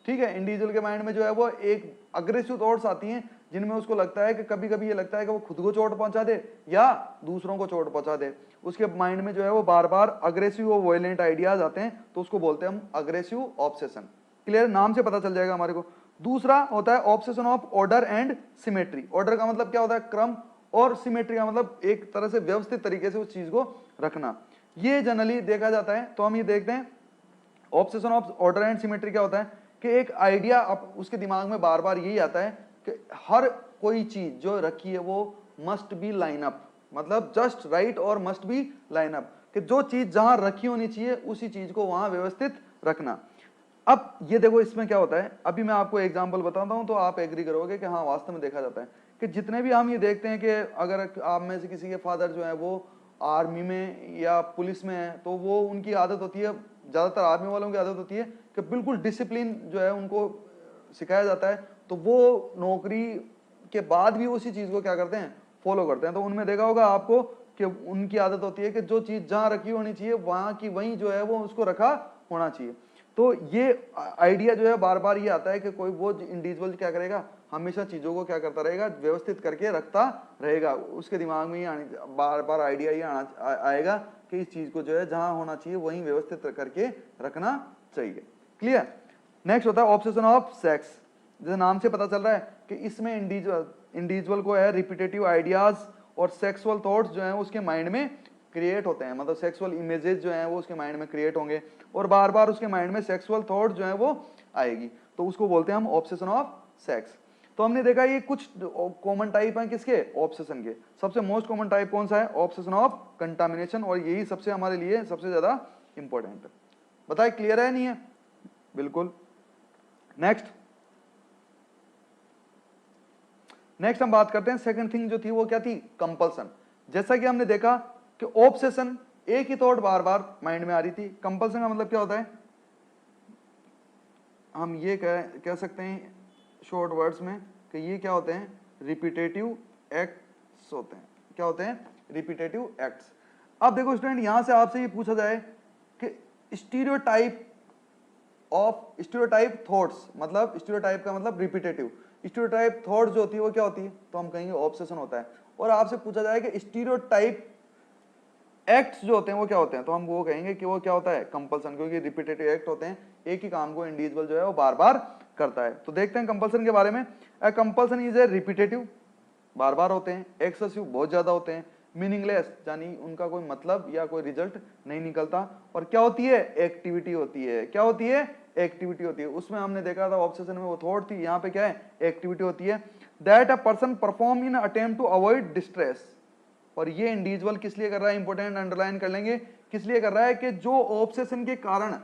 ठीक है। इंडिविजुअल के माइंड में जो है वो एक अग्रेसिव थॉट्स आती हैं जिनमें उसको लगता है कि कभी कभी ये लगता है कि वो खुद को चोट पहुंचा दे या दूसरों को चोट पहुंचा दे। उसके माइंड में जो है वो बार बार अग्रेसिव और वायलेंट आइडियाज आते हैं, तो उसको बोलते हैं हम अग्रेसिव ऑब्सेशन। क्लियर, नाम से पता चल जाएगा हमारे को। दूसरा होता है obsession of order and symmetry. Order का मतलब क्या होता है, क्रम, और सिमेट्री का मतलब एक तरह से व्यवस्थित तरीके से उस चीज को रखना। ये जनरली देखा जाता है। तो हम ये देखते हैं obsession of order and symmetry क्या होता है कि एक आइडिया उसके दिमाग में बार बार यही आता है कि हर कोई चीज जो रखी है वो मस्ट बी लाइन अप, मतलब जस्ट राइट और मस्ट बी लाइन अप, कि जो चीज जहां रखी होनी चाहिए उसी चीज को वहां व्यवस्थित रखना। अब ये देखो इसमें क्या होता है, अभी मैं आपको एग्जांपल बताता हूं तो आप एग्री करोगे कि हाँ वास्तव में देखा जाता है कि जितने भी हम ये देखते हैं कि अगर आप में से किसी के फादर जो है वो आर्मी में या पुलिस में है, तो वो उनकी आदत होती है, ज्यादातर आर्मी वालों की आदत होती है कि बिल्कुल डिसिप्लिन जो है उनको सिखाया जाता है, तो वो नौकरी के बाद भी उसी चीज को क्या करते हैं, फॉलो करते हैं। तो उनमें देखा होगा आपको कि उनकी आदत होती है कि जो चीज जहां रखी होनी चाहिए वहां की वहीं जो है वो उसको रखा होना चाहिए। तो ये आइडिया जो है बार बार ये आता है कि कोई वो इंडिविजुअल क्या करेगा, हमेशा चीजों को क्या करता रहेगा, व्यवस्थित करके रखता रहेगा। उसके दिमाग में ही बार बार आइडिया ये आएगा कि इस चीज को जो है जहां होना चाहिए वहीं व्यवस्थित करके रखना चाहिए। क्लियर। नेक्स्ट होता है ऑब्सेशन ऑफ सेक्स। जैसे नाम से पता चल रहा है कि इसमें इंडिविजुअल को है रिपीटेटिव आइडियाज और सेक्सुअल थॉट्स जो है उसके माइंड में क्रिएट होते हैं, मतलब सेक्सुअल इमेजेस जो हैं वो उसके माइंड में क्रिएट होंगे और बार बार उसके माइंड में सेक्सुअल थॉट जो है वो आएगी, तो उसको बोलते हैं हम ऑब्सेशन ऑफ सेक्स। तो हमने देखा ये कुछ कॉमन टाइप हैं किसके, ऑब्सेशन के। सबसे मोस्ट कॉमन टाइप कौन सा है, ऑब्सेशन ऑफ कंटामिनेशन, और यही सबसे हमारे लिए सबसे ज्यादा इंपॉर्टेंट है। बताए क्लियर है नहीं है, बिल्कुल। नेक्स्ट हम बात करते हैं सेकंड थिंग जो थी वो क्या थी, कंपल्सन। जैसा कि हमने देखा कि ऑब्सेशन एक ही थॉट बार बार माइंड में आ रही थी, कंपल्सन का मतलब क्या होता है, हम ये कह सकते हैं शॉर्ट वर्ड्स में कि ये क्या होते हैं, रिपीटेटिव एक्ट्स होते हैं। क्या होते हैं, रिपीटेटिव एक्ट्स। अब देखो स्टूडेंट, यहां से आपसे ये पूछा जाए कि स्टीरियोटाइप थॉट्स, मतलब स्टीरियोटाइप का मतलब रिपीटेटिव, स्टीरियोटाइप थॉट्स जो होती है वो क्या होती है, तो हम कहेंगे ऑब्सेशन होता है। और आपसे पूछा जाए कि स्टीरियोटाइप एक्ट्स जो होते हैं वो क्या होते हैं, तो हम वो कहेंगे कि वो क्या होता है, कंपल्सन, क्योंकि रिपीटेटिव एक्ट होते हैं, एक ही काम को इंडिविजुअल जो है वो बार बार करता है। तो देखते हैं कंपल्सन के बारे में। कंपल्सन इज ए रिपीटेटिव, बार बार होते हैं, एक्सेसिव बहुत ज्यादा होते हैं, मीनिंगलेस यानी उनका कोई मतलब या कोई रिजल्ट नहीं निकलता, और क्या होती है, एक्टिविटी होती है। क्या होती है, एक्टिविटी होती है। उसमें हमने देखा था ऑब्सेशन में वो थॉट थी, यहाँ पे क्या है, एक्टिविटी होती है। That a person perform in attempt to avoid distress, और ये इंडिविजुअल किस लिए कर रहा है, इंपॉर्टेंट, अंडरलाइन कर लेंगे, किस लिए कर रहा है कि जो ऑब्सेशन के कारण,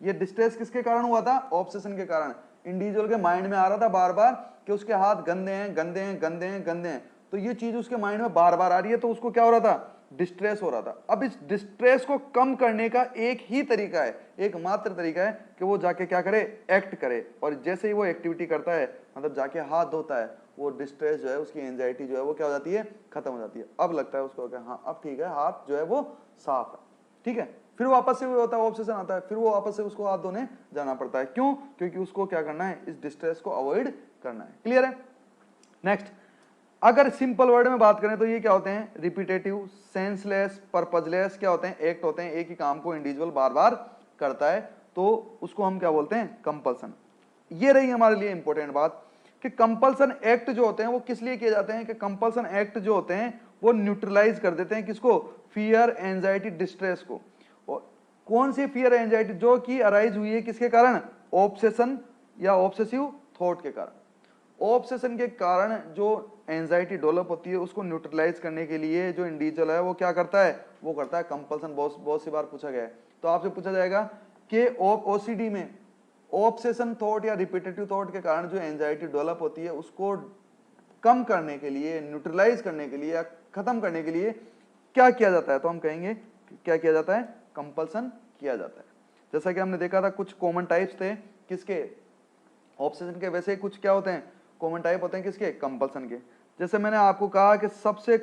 ये डिस्ट्रेस किसके कारण हुआ था, ऑब्सेशन के कारण। इंडिविजुअल के माइंड में आ रहा था बार बार कि उसके हाथ गंदे हैं गंदे हैं गंदे हैं गंदे हैं, तो ये चीज उसके माइंड में बार बार आ रही है, तो उसको क्या हो रहा था, डिस्ट्रेस हो रहा था। अब इस डिस्ट्रेस को कम करने का एक ही तरीका है, एकमात्र तरीका है कि वो जाके क्या करे, एक्ट करे, और जैसे ही वो एक्टिविटी करता है, मतलब जाके हाथ धोता है, वो डिस्ट्रेस जो है, उसकी एंजाइटी जो है वो क्या हो जाती है, खत्म हो जाती है। अब लगता है उसको हाँ अब ठीक है, हाथ जो है वो साफ है, ठीक है। फिर वापस से वो होता है, ऑब्सेशन आता है, फिर वो वापस से उसको हाथ धोने जाना पड़ता है। क्यों, क्योंकि उसको क्या करना है, इस डिस्ट्रेस को अवॉइड करना है। क्लियर है। नेक्स्ट, अगर सिंपल वर्ड में बात करें तो ये क्या होते हैं, रिपीटेटिव, सेंसलेस, पर्पजलेस क्या होते हैं, एक्ट होते हैं, एक ही काम को इंडिविजुअल बार बार करता है, तो उसको हम क्या बोलते हैं, कंपल्सन। ये रही हमारे लिए इंपॉर्टेंट बात कि कंपल्सन एक्ट जो होते हैं वो किस लिए किए जाते हैं, कि कंपल्सन एक्ट जो होते हैं वो न्यूट्रलाइज कर देते हैं किसको, फियर, एंजाइटी, डिस्ट्रेस को। और कौन सी फियर, एंजाइटी, जो कि अराइज हुई है किसके कारण, ऑब्सेशन या ऑब्सेसिव थॉट के कारण। ऑब्सेशन के कारण जो एंजाइटी डेवलप होती है उसको न्यूट्रलाइज करने के लिए जो इंडिविजुअल है वो क्या करता है, वो करता है कंपल्सन। बहुत सी बार पूछा गया है, तो आपसे पूछा जाएगा कि ओसीडी में ऑब्सेशन थॉट या रिपीटेटिव थॉट के कारण जो एंजाइटी डेवलप होती है उसको कम करने के लिए, न्यूट्रलाइज करने के लिए या खत्म करने के लिए क्या किया जाता है, तो हम कहेंगे क्या किया जाता है, कंपल्सन किया जाता है। जैसा कि हमने देखा था कुछ कॉमन टाइप्स थे किसके, ऑब्सेशन के, वैसे कुछ क्या होते हैं, कॉमन टाइप होते हैं किसके, कंपल्सन के। जैसे मैंने आपको कहा कि सबसे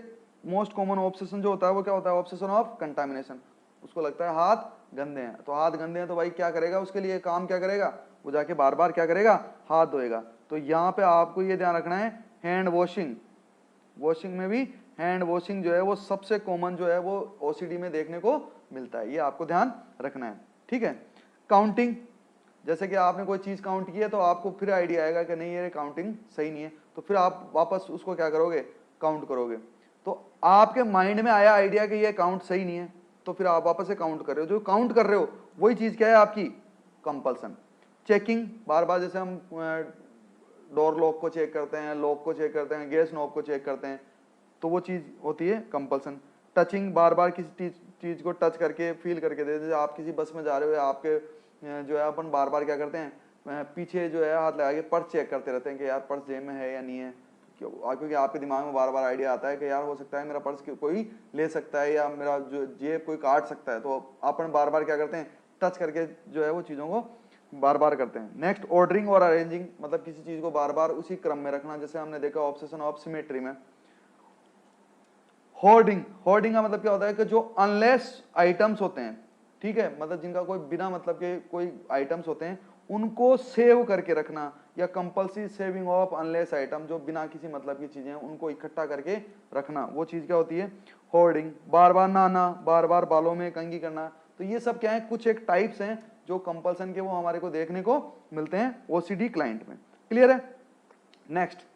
मोस्ट कॉमन ऑब्सेशन जो होता है वो क्या होता है, ऑब्सेशन ऑफ कंटामिनेशन। उसको लगता है हाथ गंदे हैं, तो हाथ गंदे हैं तो भाई क्या करेगा, उसके लिए काम क्या करेगा, वो जाके बार बार क्या करेगा, हाथ धोएगा। तो यहाँ पे आपको ये ध्यान रखना है, हैंड वॉशिंग, वॉशिंग में भी हैंड वॉशिंग जो है वो सबसे कॉमन जो है वो ओसीडी में देखने को मिलता है, ये आपको ध्यान रखना है, ठीक है। काउंटिंग, जैसे कि आपने कोई चीज काउंट की है तो आपको फिर आइडिया आएगा कि नहीं ये काउंटिंग सही नहीं है, तो फिर आप वापस उसको क्या करोगे, काउंट करोगे। तो आपके माइंड में आया आइडिया कि ये काउंट सही नहीं है, तो फिर आप वापस से काउंट कर रहे हो, जो काउंट कर रहे हो वही चीज क्या है आपकी, कंपल्सन। चेकिंग, बार बार जैसे हम डोर लॉक को चेक करते हैं, लॉक को चेक करते हैं, गैस नॉब को चेक करते हैं, तो वो चीज होती है कंपल्सन। टचिंग, बार बार किसी चीज को टच करके फील करके दे, जैसे आप किसी बस में जा रहे हो, आपके जो है अपन बार बार क्या करते हैं, पीछे जो है हाथ लगा के पर्स चेक करते रहते हैं कि यार पर्स जेब में है या नहीं है, क्योंकि आपके दिमाग में बार बार आइडिया आता है कि यार हो सकता है मेरा पर्स कोई ले सकता है या मेरा जो जेब कोई काट सकता है, तो अपन बार बार क्या करते हैं, टच करके जो है वो चीजों को बार बार करते हैं। नेक्स्ट, ऑर्डरिंग और अरेंजिंग, मतलब किसी चीज को बार बार उसी क्रम में रखना, जैसे हमने देखा ऑब्सेशन ऑफ सिमेट्री में। होर्डिंग, होर्डिंग का मतलब क्या होता है कि जो अनलेस आइटम्स होते हैं, ठीक है, मतलब जिनका कोई बिना मतलब के कोई आइटम्स होते हैं उनको सेव करके रखना, या compulsory saving of unless item, जो बिना किसी मतलब की चीजें उनको इकट्ठा करके रखना, वो चीज क्या होती है, होर्डिंग। बार बार नहाना, बार बार बालों में कंघी करना, तो ये सब क्या है, कुछ एक टाइप्स हैं जो कंपल्सन के वो हमारे को देखने को मिलते हैं ओसीडी क्लाइंट में। क्लियर है। नेक्स्ट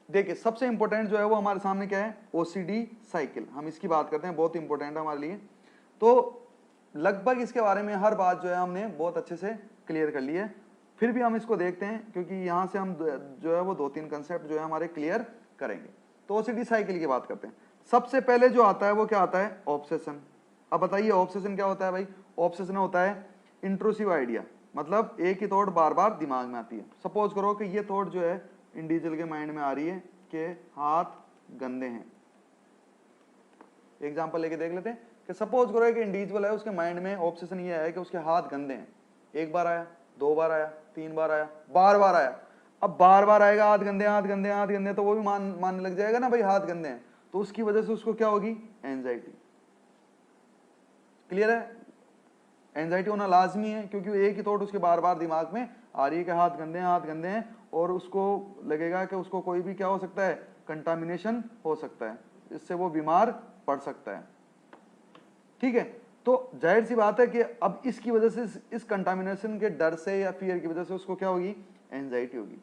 देखिए, सबसे इंपॉर्टेंट जो है वो हमारे सामने क्या है, ओसीडी साइकिल, हम इसकी बात करते हैं, बहुत इंपॉर्टेंट है हमारे लिए। तो लगभग इसके बारे में हर बात जो है हमने बहुत अच्छे से क्लियर कर ली है, फिर भी हम इसको देखते हैं क्योंकि यहां से हम जो है वो 2-3 कंसेप्ट जो है हमारे क्लियर करेंगे। तो ओसीडी साइकिल की बात करते हैं। सबसे पहले जो आता है वो क्या आता है, ऑब्सेशन। अब बताइए ऑब्सेशन क्या होता है भाई, ऑब्सेशन होता है इंट्रूसिव आइडिया, मतलब एक ही थॉट बार बार दिमाग में आती है। सपोज करो कि ये थॉट जो है इंडिविजुअल के माइंड में आ रही है कि हाथ गंदे हैं। एग्जांपल लेके देख लेते हैं कि सपोज करो कि इंडिविजुअल है, उसके माइंड में ऑब्सेशन ये है कि उसके हाथ गंदे हैं। एक बार आया, 2 बार आया, 3 बार आया, बार बार आया। अब बार बार आएगा हाथ गंदे, हाथ गंदे, हाथ गंदे, तो वो भी मानने लग जाएगा ना भाई हाथ गंदे हैं, तो उसकी वजह से उसको क्या होगी, एंजाइटी। क्लियर है। एंजाइटी होना लाजमी है क्योंकि एक ही थॉट उसके बार बार दिमाग में आ रही है कि हाथ गंदे हैं, हाथ गंदे हैं, और उसको लगेगा कि उसको कोई भी क्या हो सकता है, कंटामिनेशन हो सकता है, इससे वो बीमार पड़ सकता है। ठीक है, तो जाहिर सी बात है कि अब इसकी वजह से, इस कंटामिनेशन के डर से या फियर की वजह से उसको क्या होगी, एंजाइटी होगी।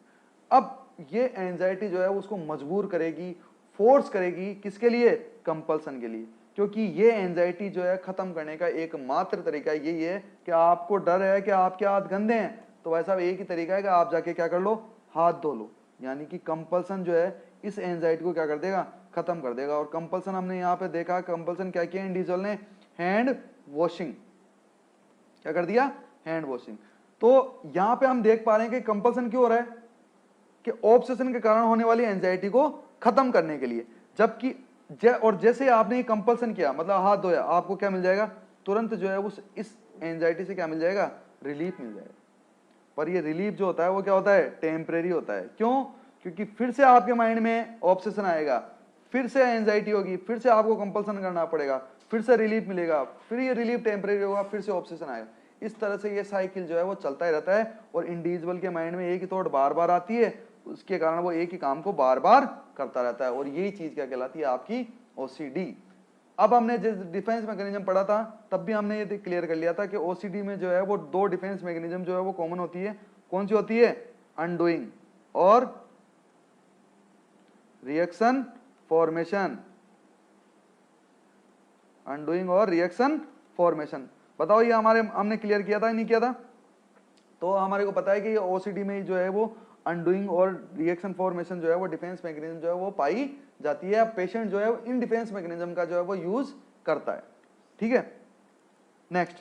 अब ये एंजाइटी जो है उसको मजबूर करेगी, फोर्स करेगी, किसके लिए, कंपल्सन के लिए, क्योंकि ये एंजाइटी जो है खत्म करने का एकमात्र तरीका यही है कि आपको डर है कि आपके हाथ गंदे हैं, तो वैसा एक ही तरीका है कि आप जाके क्या कर लो, हाथ धो लो। यानी कि कंपल्सन जो है इस एंजाइटी को क्या कर देगा, खत्म कर देगा। और कंपल्सन हमने यहाँ पे देखा, कंपल्सन क्या किया इंडिविजुअल ने, हैंड वॉशिंग, क्या कर दिया, हैंड वॉशिंग। तो यहां पे हम देख पा रहे हैं कि कंपल्सन क्यों हो रहा है, कि ऑब्सेशन के कारण होने वाली एंजाइटी को खत्म करने के लिए। जबकि और जैसे आपने कंपल्सन किया, मतलब हाथ धोया, आपको क्या मिल जाएगा, तुरंत जो है उस इस एंजाइटी से क्या मिल जाएगा, रिलीफ मिल जाएगा। पर ये रिलीफ जो होता है वो क्या होता है, टेम्परेरी होता है। क्यों, क्योंकि फिर से आपके माइंड में ऑब्सेशन आएगा, फिर से एंजाइटी होगी, फिर से आपको कंपल्सन करना पड़ेगा, फिर से रिलीफ मिलेगा, फिर ये रिलीफ टेम्परेरी होगा, फिर से ऑब्सेशन आएगा। इस तरह से ये साइकिल जो है वो चलता ही रहता है, और इंडिविजुअल के माइंड में एक ही थॉट बार बार आती है, उसके कारण वो एक ही काम को बार बार करता रहता है, और यही चीज क्या कहलाती है, आपकी ओसीडी। अब हमने जिस डिफेंस मैकेनिज्म पढ़ा था तब भी हमने ये क्लियर कर लिया था कि ओसीडी में जो है वो 2 डिफेंस मैकेनिज्म जो है वो कॉमन होती है। कौन सी होती है, अनडूइंग और रिएक्शन फॉर्मेशन। अनडूइंग और रिएक्शन फॉर्मेशन, बताओ ये हमने क्लियर किया था, नहीं किया था। तो हमारे को पता है कि ये ओसीडी में जो है वो अनडूइंग और रिएक्शन फॉर्मेशन जो है वो डिफेंस मैकेनिज्म जो है वो पाई जाती है। पेशेंट जो है इन डिफेंस मैकेनिज्म का जो है वो यूज करता है। ठीक है। नेक्स्ट,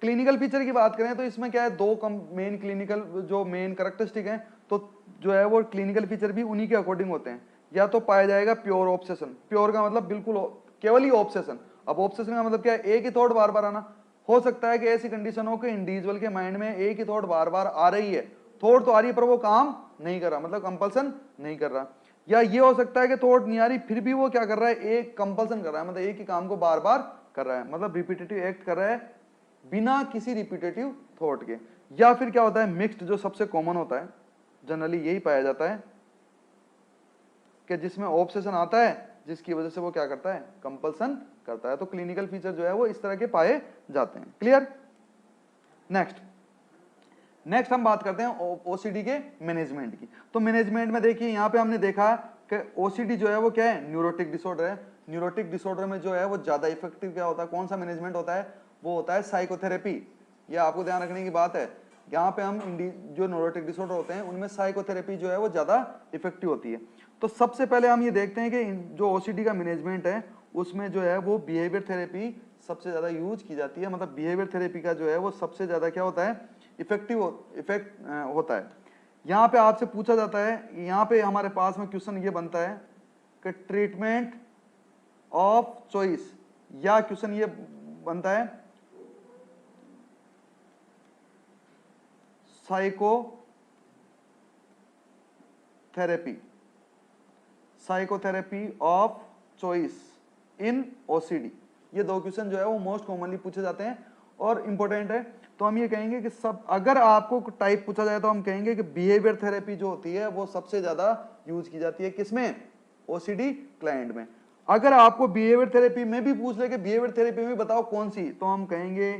क्लिनिकल फीचर की बात करें तो इसमें क्या है, 2 मेन क्लिनिकल जो मेन कैरेक्टरिस्टिक हैं, तो जो है वो क्लिनिकल फीचर भी उन्हीं के अकॉर्डिंग होते हैं। या तो पाया जाएगा प्योर ऑब्सेशन, प्योर का मतलब बिल्कुल केवल ही ऑब्सेशन। अब ऑब्सेशन का मतलब क्या है, एक ही थॉट बार बार आना। हो सकता है कि ऐसी कंडीशन हो कि इंडिविजुअल के माइंड में एक ही थॉट बार बार आ रही है, थॉट तो आ रही है पर वो काम नहीं कर रहा, मतलब कंपल्सन नहीं कर रहा। या ये हो सकता है कि थॉट नहीं आ रही फिर भी वो क्या कर रहा है, एक कंपल्सन कर रहा है, मतलब एक ही काम को बार बार कर रहा है, मतलब रिपीटेटिव एक्ट कर रहा है बिना किसी रिपीटेटिव थॉट के। या फिर क्या होता है मिक्स्ड, जो सबसे कॉमन होता है, जनरली यही पाया जाता है कि जिसमें ऑब्सेशन आता है जिसकी वजह से वो क्या करता है, कंपल्सन करता है। तो क्लिनिकल फीचर जो है वो इस तरह के पाए जाते हैं। क्लियर। नेक्स्ट हम बात करते हैं ओसीडी के मैनेजमेंट की। तो मैनेजमेंट में देखिए यहाँ पे हमने देखा कि ओसीडी जो है वो क्या है, न्यूरोटिक डिसऑर्डर है। न्यूरोटिक डिसऑर्डर में जो है वो ज्यादा इफेक्टिव क्या होता है, कौन सा मैनेजमेंट होता है, वो होता है साइकोथेरेपी। ये आपको ध्यान रखने की बात है, यहाँ पे हम जो न्यूरोटिक डिसऑर्डर होते हैं उनमें साइकोथेरेपी जो है वो ज्यादा इफेक्टिव होती है। तो सबसे पहले हम ये देखते हैं कि जो ओसीडी का मैनेजमेंट है उसमें जो है वो बिहेवियर थेरेपी सबसे ज्यादा यूज की जाती है। मतलब बिहेवियर थेरेपी का जो है वो सबसे ज्यादा क्या होता है, इफेक्टिव होता है। यहाँ पे आपसे पूछा जाता है, यहाँ पे हमारे पास में क्वेश्चन ये बनता है कि ट्रीटमेंट ऑफ चॉइस, या क्वेश्चन ये बनता है psychotherapy of choice in OCD. ये दो क्वेश्चन जो है वो मोस्ट कॉमनली पूछे जाते हैं और इंपॉर्टेंट है। तो हम ये कहेंगे कि सब, अगर आपको टाइप पूछा जाए तो हम कहेंगे कि बिहेवियर थेरेपी जो होती है वो सबसे ज्यादा यूज की जाती है किसमें, ओसीडी क्लाइंट में। अगर आपको बिहेवियर थेरेपी में भी पूछ ले कि बिहेवियर थेरेपी में बताओ कौन सी, तो हम कहेंगे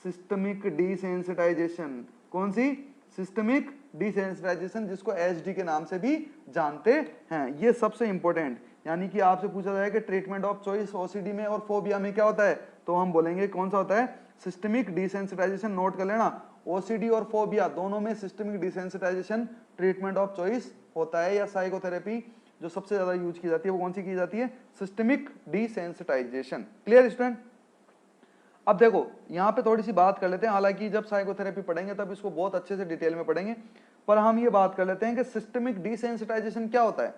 सिस्टमिक डिसेंसिटाइजेशन। कौन सी, सिस्टमिक डिसेंसिटाइजेशन, जिसको एसडी के नाम से भी जानते हैं। ये सबसे इंपॉर्टेंट, यानी कि आपसे पूछा जाए कि ट्रीटमेंट ऑफ चॉइस ओसीडी में और फोबिया में क्या होता है, तो हम बोलेंगे कौन सा होता है, सिस्टमिक डिसेंसिटाइजेशन। नोट कर लेना, ओसीडी और फोबिया दोनों में systemic desensitisation treatment of choice होता है। या साइकोथेरेपी जो सबसे ज्यादा यूज की जाती है वो कौन सी की जाती है, सिस्टमिक डिसेंसिटाइजेशन। Clear student. अब देखो यहाँ पे थोड़ी सी बात कर लेते हैं, हालांकि जब साइकोथेरेपी पढ़ेंगे तब इसको बहुत अच्छे से डिटेल में पढ़ेंगे, पर हम ये बात कर लेते हैं कि सिस्टमिक डिसेंसिटाइजेशन क्या होता है।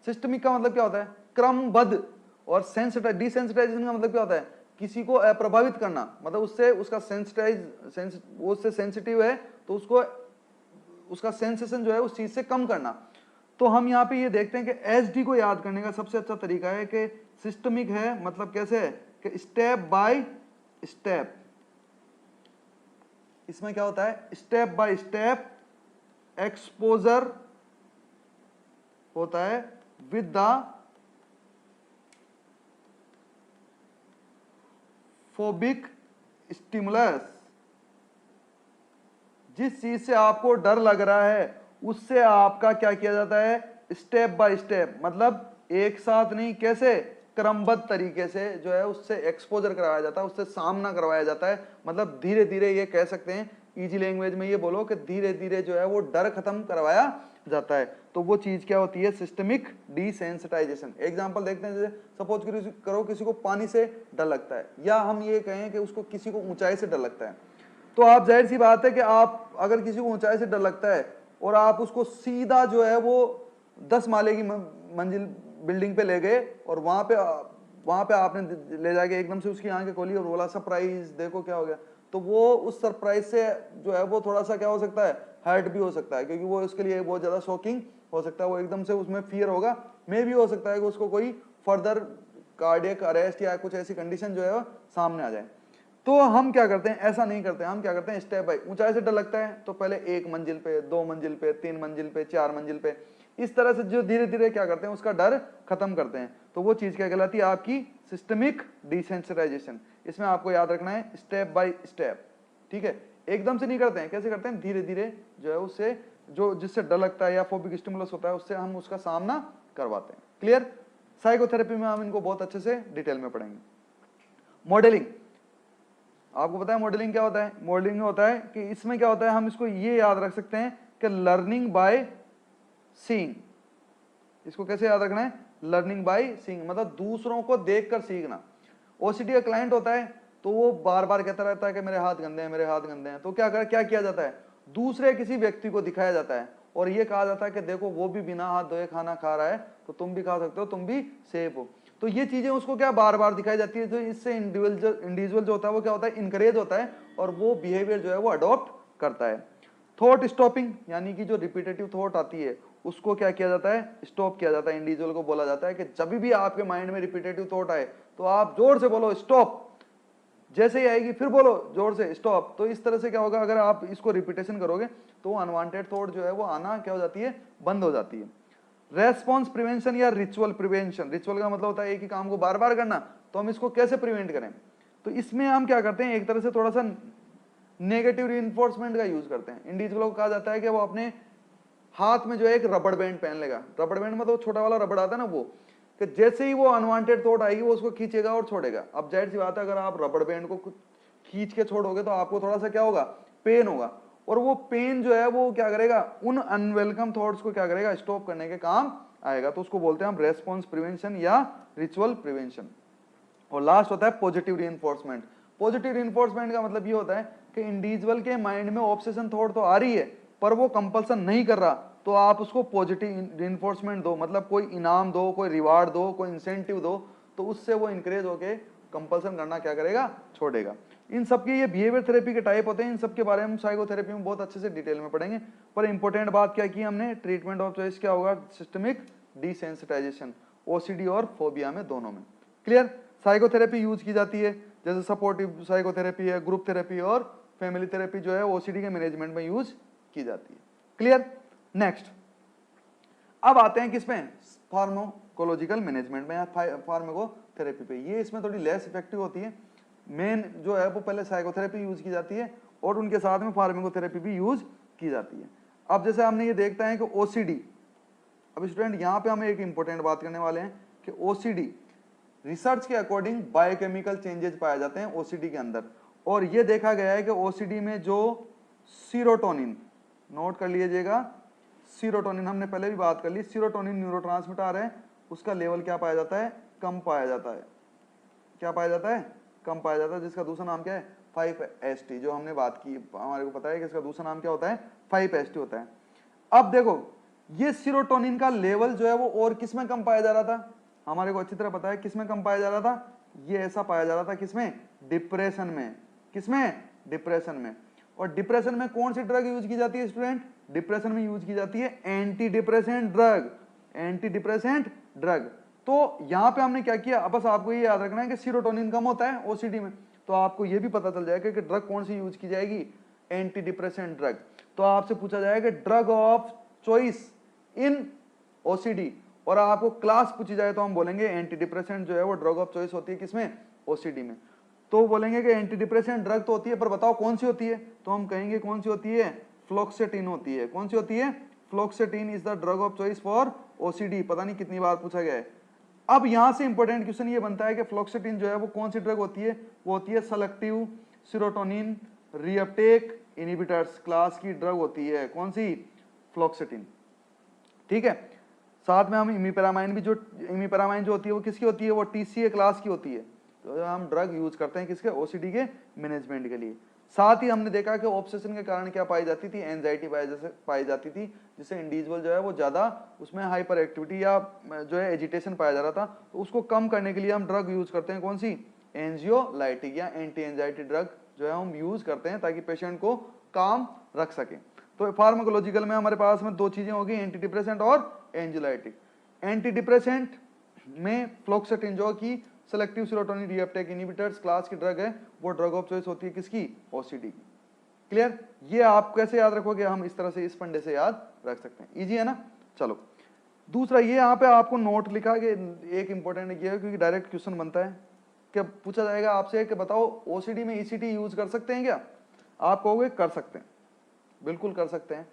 सिस्टमिक का मतलब क्या होता है, क्रमबद्ध, और डिसेंसिटाइजेशन का मतलब क्या होता है, किसी को अप्रभावित करना, मतलब उससे उसका वो उससे सेंसिटिव है तो उसको उसका सेंसेशन जो है उस चीज से कम करना। तो हम यहाँ पे ये देखते हैं कि एसडी को याद करने का सबसे अच्छा तरीका है कि सिस्टमिक है, मतलब कैसे है कि स्टेप बाय स्टेप। इसमें क्या होता है, स्टेप बाय स्टेप एक्सपोजर होता है विद द फोबिक स्टिमुलस। जिस चीज से आपको डर लग रहा है उससे आपका क्या किया जाता है, स्टेप बाय स्टेप, मतलब एक साथ नहीं, कैसे, क्रमबद्ध तरीके से जो है उससे एक्सपोजर करवाया जाता है, उससे सामना करवाया जाता है। मतलब धीरे धीरे, ये कह सकते हैं इजी लैंग्वेज में ये बोलो कि धीरे धीरे जो है वो डर खत्म करवाया जाता है। तो वो चीज क्या होती है, सिस्टमिक डिसेंसिटाइजेशन। एग्जांपल देखते हैं, जैसे सपोज करो किसी को पानी से डर लगता है, या हम ये कहें कि उसको किसी को ऊंचाई से डर लगता है, तो आप जाहिर सी बात है कि आप अगर किसी को ऊंचाई से डर लगता है और आप उसको सीधा जो है वो 10 माले की मंजिल बिल्डिंग पे ले गए और वहां पे आपने ले जाके एकदम से उसकी आंखें खोली और बोला सरप्राइज देखो क्या हो गया, तो वो उस सरप्राइज से जो है वो थोड़ा सा क्या हो सकता है, हर्ट भी हो सकता है, क्योंकि वो उसके लिए बहुत ज्यादा शॉकिंग हो सकता है, वो एकदम से उसमें फियर होगा। मे भी हो सकता है कि उसको कोई फर्दर कार्डियक अरेस्ट या कुछ ऐसी कंडीशन जो है वो सामने आ जाए। तो हम क्या करते हैं, ऐसा नहीं करते, हम क्या करते हैं स्टेप बाय, ऊंचाई से डर लगता है तो पहले 1 मंजिल पे, 2 मंजिल पे, 3 मंजिल पे, 4 मंजिल पे, इस तरह से जो धीरे धीरे क्या करते हैं उसका डर खत्म करते हैं। तो वो चीज क्या कहलाती है, आपकी सिस्टमिक डिसेंसिटाइजेशन। इसमें आपको याद रखना है स्टेप बाय स्टेप, ठीक है, एकदम से नहीं करते हैं। कैसे करते हैं, धीरे धीरे जो है उससे जो जिससे डर लगता है या फोबिक स्टिमुलस होता है उससे हम उसका सामना करवाते हैं। क्लियर। साइकोथेरेपी में हम इनको बहुत अच्छे से डिटेल में पढ़ेंगे। मॉडलिंग, आपको पता है मॉडलिंग क्या होता है, मॉडलिंग होता है कि इसमें क्या होता है, हम इसको ये याद रख सकते हैं कि लर्निंग बाय सीइंग। इसको कैसे याद रखना है, लर्निंग बाय सीइंग, मतलब दूसरों को देखकर सीखना। ओसीडी का क्लाइंट होता है तो वो बार बार कहता रहता है कि मेरे हाथ गंदे हैं, मेरे हाथ गंदे हैं, तो क्या किया जाता है, दूसरे किसी व्यक्ति को दिखाया जाता है और ये कहा जाता है कि देखो वो भी बिना हाथ धोए खाना खा रहा है तो तुम भी खा सकते हो, तुम भी सेफ हो। तो ये चीजें उसको क्या बार बार दिखाई जाती है, तो इससे इंडिविजुअल जो होता है वो क्या होता है, इनकरेज होता है और वो बिहेवियर जो है वो अडॉप्ट करता है। थॉट स्टॉपिंग, यानी कि जो रिपीटेटिव थॉट आती है उसको क्या किया जाता है, स्टॉप किया जाता है। इंडिविजुअल को बोला जाता है कि जब भी आपके माइंड में रिपीटेटिव थॉट आए तो आप जोर से बोलो स्टॉप, जैसे ही आएगी फिर बोलो जोर से स्टॉप। तो इस तरह से क्या होगा, अगर आप इसको रिपीटेशन करोगे तो अनवांटेड थॉट जो है वो आना क्या हो जाती है, बंद हो जाती है। रेस्पॉन्स प्रिवेंशन या रिचुअल प्रिवेंशन, रिचुअल का मतलब होता है एक ही काम को बार बार करना, तो हम इसको कैसे प्रिवेंट करें, तो इसमें हम क्या करते हैं, एक तरह से थोड़ा सा नेगेटिव रिइंफोर्समेंट का यूज करते हैं। इंडिविजुअल को कहा जाता है कि वो अपने हाथ में जो है एक रबड़ बैंड पहन लेगा। रबड़ बैंड मतलब छोटा वाला रबड़ आता है ना, वो कि जैसे ही वो अनवांटेड थॉट आएगी वो उसको खींचेगा और छोड़ेगा। अब जाहिर सी बात है, अगर आप रबड़ बैंड को खींच के छोड़ोगे तो आपको थोड़ा सा क्या होगा, पेन होगा, और वो पेन जो है वो क्या करेगा, उन अनवेलकम थॉट्स को क्या करेगा, स्टॉप करने के काम आएगा। तो उसको बोलते हैं हम रेस्पॉन्स प्रिवेंशन या रिचुअल प्रिवेंशन। और लास्ट होता है पॉजिटिव रिइंफोर्समेंट। पॉजिटिव रिइंफोर्समेंट का मतलब ये होता है कि इंडिविजुअल के माइंड में ऑब्सेशन थॉट तो आ रही है पर वो कंपल्सन नहीं कर रहा, तो आप उसको पॉजिटिव रिइंफोर्समेंट दो, मतलब कोई इनाम दो, कोई रिवार्ड दो, कोई इंसेंटिव दो, तो उससे वो इंकरेज होके कंपल्सन करना क्या करेगा, छोड़ेगा। इन सब के ये बिहेवियर थेरेपी के टाइप होते हैं, इन सब के बारे में हम साइकोथेरेपी में बहुत अच्छे से डिटेल में पढ़ेंगे। पर इंपॉर्टेंट बात क्या की हमने, ट्रीटमेंट ऑफ चॉइस क्या होगा, सिस्टमिक डिसेंसिटाइजेशन, ओसीडी और फोबिया में, दोनों में। क्लियर। साइकोथेरेपी यूज की जाती है, जैसे सपोर्टिव साइकोथेरेपी है, ग्रुप थेरेपी और फैमिली थेरेपी जो है ओसीडी के मैनेजमेंट में यूज की जाती है। क्लियर। नेक्स्ट अब आते हैं किसमें, फार्माकोलॉजिकल मैनेजमेंट में या फार्माकोथेरेपी पे। ये इसमें थोड़ी लेस इफेक्टिव होती है। मेन जो है वो पहले साइकोथेरेपी यूज की जाती है और उनके साथ में फार्माकोथेरेपी भी यूज की जाती है। अब जैसे हमने ये देखता है कि ओसीडी, अब स्टूडेंट यहाँ पे हम एक इंपॉर्टेंट बात करने वाले हैं कि ओसीडी रिसर्च के अकॉर्डिंग बायोकेमिकल चेंजेस पाए जाते हैं ओसीडी के अंदर, और ये देखा गया है कि ओसीडी में जो सीरोटोनिन, नोट कर लीजिएगा, सीरोटोनिन हमने पहले भी बात कर ली, सीरोटोनिन न्यूरोट्रांसमीटर है, उसका लेवल क्या पाया जाता है, कम पाया जाता है। क्या पाया जाता है, कम पाया जाता है, जिसका दूसरा नाम क्या है, 5-HT, जो हमने बात की, हमारे को पता है कि इसका दूसरा नाम क्या होता है, 5-HT होता है। अब देखो ये सीरोटोनिन का लेवल जो है वो और किस में कम पाया जा रहा था, हमारे को अच्छी तरह पता है किस में कम पाया जा रहा था, ये ऐसा पाया जा रहा था किसमें, डिप्रेशन में। किसमें, डिप्रेशन में। और डिप्रेशन में कौन सी ड्रग यूज की जाती है स्टूडेंट, डिप्रेशन में यूज की जाती है anti depressant drug, anti depressant drug. तो यहां पे हमने क्या किया, बस आपको ये याद रखना है कि सीरोटोनिन कम होता है ओसीडी में, तो आपको ये भी पता चल जाएगा कि ड्रग कौन सी यूज की जाएगी, एंटी डिप्रेसेंट ड्रग। तो आपसे पूछा जाएगा drug of choice in OCD, और आपको क्लास पूछी जाए तो हम बोलेंगे एंटी डिप्रेसेंट जो है वो ड्रग ऑफ चॉइस होती है किसमें, ओसीडी में। तो बोलेंगे कि एंटी डिप्रेसेंट ड्रग तो होती है पर बताओ कौन सी होती है, तो हम कहेंगे कौन सी होती है, फ्लोक्सेटिन होती है। कौन सी होती है, fluoxetine is the drug of choice for OCD. पता नहीं कितनी बार पूछा गया है। अब यहां से इंपॉर्टेंट क्वेश्चन ये बनता है कि फ्लोक्सेटिन जो है वो कौन सी ड्रग होती है, वो होती है selective serotonin reuptake inhibitors class की ड्रग होती है। कौन सी, फ्लोक्सेटिन। ठीक है। साथ में हम इमिपेरामाइन भी, जो इमिपेरामाइन जो होती है वो किसकी होती है, वो टीसीए क्लास की होती है। तो हम ड्रग यूज करते हैं किसके, ओसीडी के मैनेजमेंट के लिए। साथ ही हमने देखा कि ऑब्सेशन के कारण क्या पाई जाती थी, एंजाइटी पाई जाती थी, जिससे इंडिविजुअल जो है वो ज्यादा उसमें हाइपर एक्टिविटी या जो है एजिटेशन पाया जा रहा था। तो उसको कम करने के लिए हम ड्रग यूज करते हैं कौन सी, एंजियोलाइटिक या एंटी एंजाइटी ड्रग जो है हम यूज करते हैं ताकि पेशेंट को काम रख सके। तो फार्माकोलॉजिकल में हमारे पास में दो चीजें होगी, एंटी डिप्रेसेंट और एंजियोलाइटिक। एंटी डिप्रेसेंट में फ्लोक्सेटिन जो की selective serotonin reuptake inhibitors class की ड्रग है, वो ड्रग ऑफ चॉइस होती है किसकी, ओसीडी की। क्लियर। ये आप कैसे याद रखोगे, हम इस तरह से इस फंडे से याद रख सकते हैं, इजी है ना। चलो दूसरा, ये यहाँ पे आपको नोट लिखा कि एक इंपॉर्टेंट ये है क्योंकि डायरेक्ट क्वेश्चन बनता है कि पूछा जाएगा आपसे कि बताओ ओसीडी में ईसीटी यूज कर सकते हैं क्या, आप कहोगे कर सकते हैं, बिल्कुल कर सकते हैं।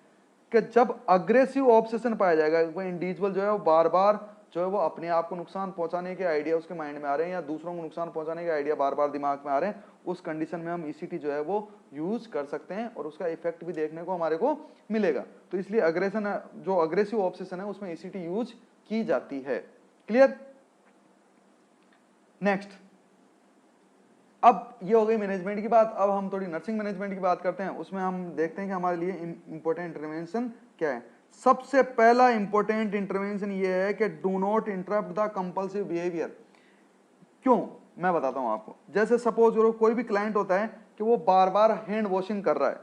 कि जब अग्रेसिव ऑब्सेशन पाया जाएगा, वो इंडिविजुअल जो है वो बार बार जो है वो अपने आप को नुकसान पहुंचाने के आइडिया उसके माइंड में आ रहे हैं या दूसरों को नुकसान पहुंचाने के आइडिया बार बार दिमाग में आ रहे हैं, उस कंडीशन में हम ईसीटी जो है वो यूज कर सकते हैं और उसका इफेक्ट भी देखने को हमारे को मिलेगा। तो इसलिए अग्रेशन, जो अग्रेसिव ऑब्सेशन है उसमें ईसीटी यूज की जाती है। क्लियर। नेक्स्ट, अब ये हो गई मैनेजमेंट की बात। अब हम थोड़ी नर्सिंग मैनेजमेंट की बात करते हैं। उसमें हम देखते हैं कि हमारे लिए इंपॉर्टेंट इंटरवेंशन क्या है। सबसे पहला इंपॉर्टेंट इंटरवेंशन ये है कि do not interrupt the compulsive behaviour. क्यों, मैं बताता हूं आपको। जैसे सपोज करो कोई भी क्लाइंट होता है कि वो बार बार हैंड वॉशिंग कर रहा है,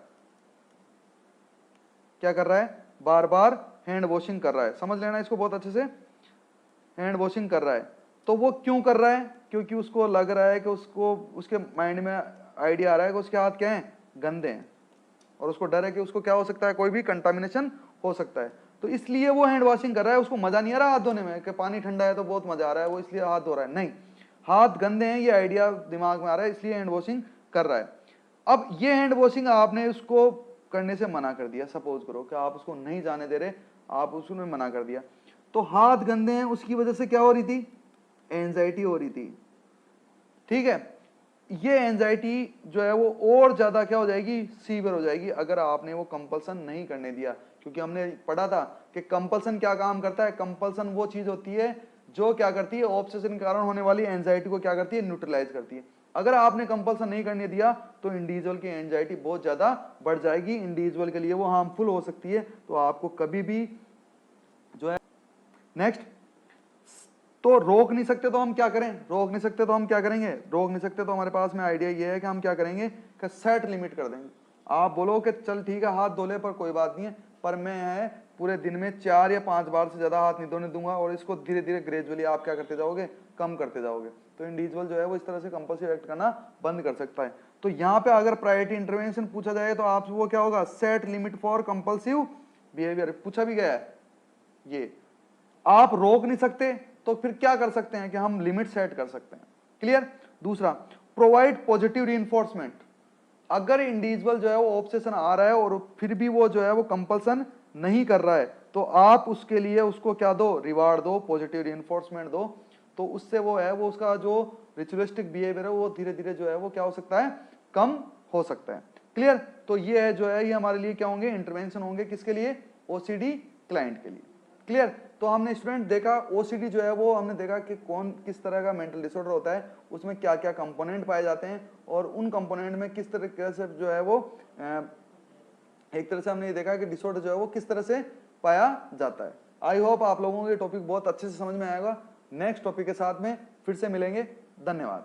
क्या कर रहा है, बार बार हैंड वॉशिंग कर रहा है, समझ लेना इसको बहुत अच्छे से, हैंड वॉशिंग कर रहा है। तो वो क्यों कर रहा है? क्योंकि उसको लग रहा है कि उसको, उसके माइंड में आइडिया आ रहा है कि उसके हाथ क्या हैं, गंदे हैं, और उसको डर है कि उसको क्या हो सकता है, कोई भी कंटामिनेशन हो सकता है। तो इसलिए वो हैंड वॉशिंग कर रहा है। उसको मजा नहीं आ रहा हाथ धोने में कि पानी ठंडा है तो बहुत मजा आ रहा है, वो इसलिए हाथ धो रहा है, नहीं, हाथ गंदे हैं, ये आइडिया दिमाग में आ रहा है, इसलिए हैंड वॉशिंग कर रहा है। अब ये हैंड वॉशिंग आपने उसको करने से मना कर दिया, सपोज करो कि आप उसको नहीं जाने दे रहे, आप उसने मना कर दिया, तो हाथ गंदे हैं, उसकी वजह से क्या हो रही थी, एंजाइटी हो रही थी, ठीक है। ये एंजाइटी जो है वो और ज्यादा क्या हो जाएगी, सीवियर हो जाएगी, अगर आपने वो कंपल्सन नहीं करने दिया। क्योंकि हमने पढ़ा था कि कंपल्सन क्या काम करता है, कंपल्सन वो चीज होती है जो क्या करती है, ऑब्सेशन के कारण होने वाली एंजाइटी को क्या करती है, न्यूट्रलाइज करती है। अगर आपने कंपल्सन नहीं करने दिया तो इंडिविजुअल की एंजाइटी बहुत ज्यादा बढ़ जाएगी, इंडिविजुअल के लिए वो हार्मफुल हो सकती है। तो आपको कभी भी जो है, नेक्स्ट, तो रोक नहीं सकते तो हम क्या करें, रोक नहीं सकते तो हम क्या करेंगे, रोक नहीं सकते तो हमारे पास में आइडिया ये है कि हम क्या करेंगे कि सेट लिमिट कर देंगे। आप बोलो कि चल ठीक है हाथ धो ले, पर कोई बात नहीं है, पर मैं है पूरे दिन में 4 या 5 बार से ज्यादा हाथ नहीं धोने दूंगा, और इसको धीरे धीरे ग्रेजुअली आप क्या करते जाओगे, कम करते जाओगे। तो इंडिविजुअल जो है वो इस तरह से कंपल्सिव एक्ट करना बंद कर सकता है। तो यहाँ पे अगर प्रायोरिटी इंटरवेंशन पूछा जाए तो आप वो क्या होगा, set limit for compulsive behaviour पूछा भी गया है। ये आप रोक नहीं सकते तो फिर क्या कर सकते हैं कि हम लिमिट सेट कर सकते हैं, क्लियर। दूसरा, प्रोवाइड पॉजिटिव रीइंफोर्समेंट। अगर इंडिविजुअल जो है वो ऑब्सेशन आ रहा है और फिर भी वो जो है वो कंपल्सन नहीं कर रहा है, तो आप उसके लिए उसको क्या दो, रिवार्ड दो, पॉजिटिव रीइंफोर्समेंट दो। तो उससे वो है वो उसका जो रिचुअलिस्टिक बिहेवियर है वो धीरे धीरे जो है वो क्या हो सकता है, कम हो सकता है, क्लियर। तो ये है जो है ये हमारे लिए क्या होंगे, इंटरवेंशन होंगे, किसके लिए, ओसीडी क्लाइंट के लिए, क्लियर। तो हमने स्टूडेंट देखा ओसीडी जो है वो हमने देखा कि कौन किस तरह का मेंटल डिसऑर्डर होता है, उसमें क्या क्या कंपोनेंट पाए जाते हैं, और उन कंपोनेंट में किस तरह से जो है वो एक तरह से हमने ये देखा कि डिसऑर्डर जो है वो किस तरह से पाया जाता है। आई होप आप लोगों को ये टॉपिक बहुत अच्छे से समझ में आएगा। नेक्स्ट टॉपिक के साथ में फिर से मिलेंगे, धन्यवाद।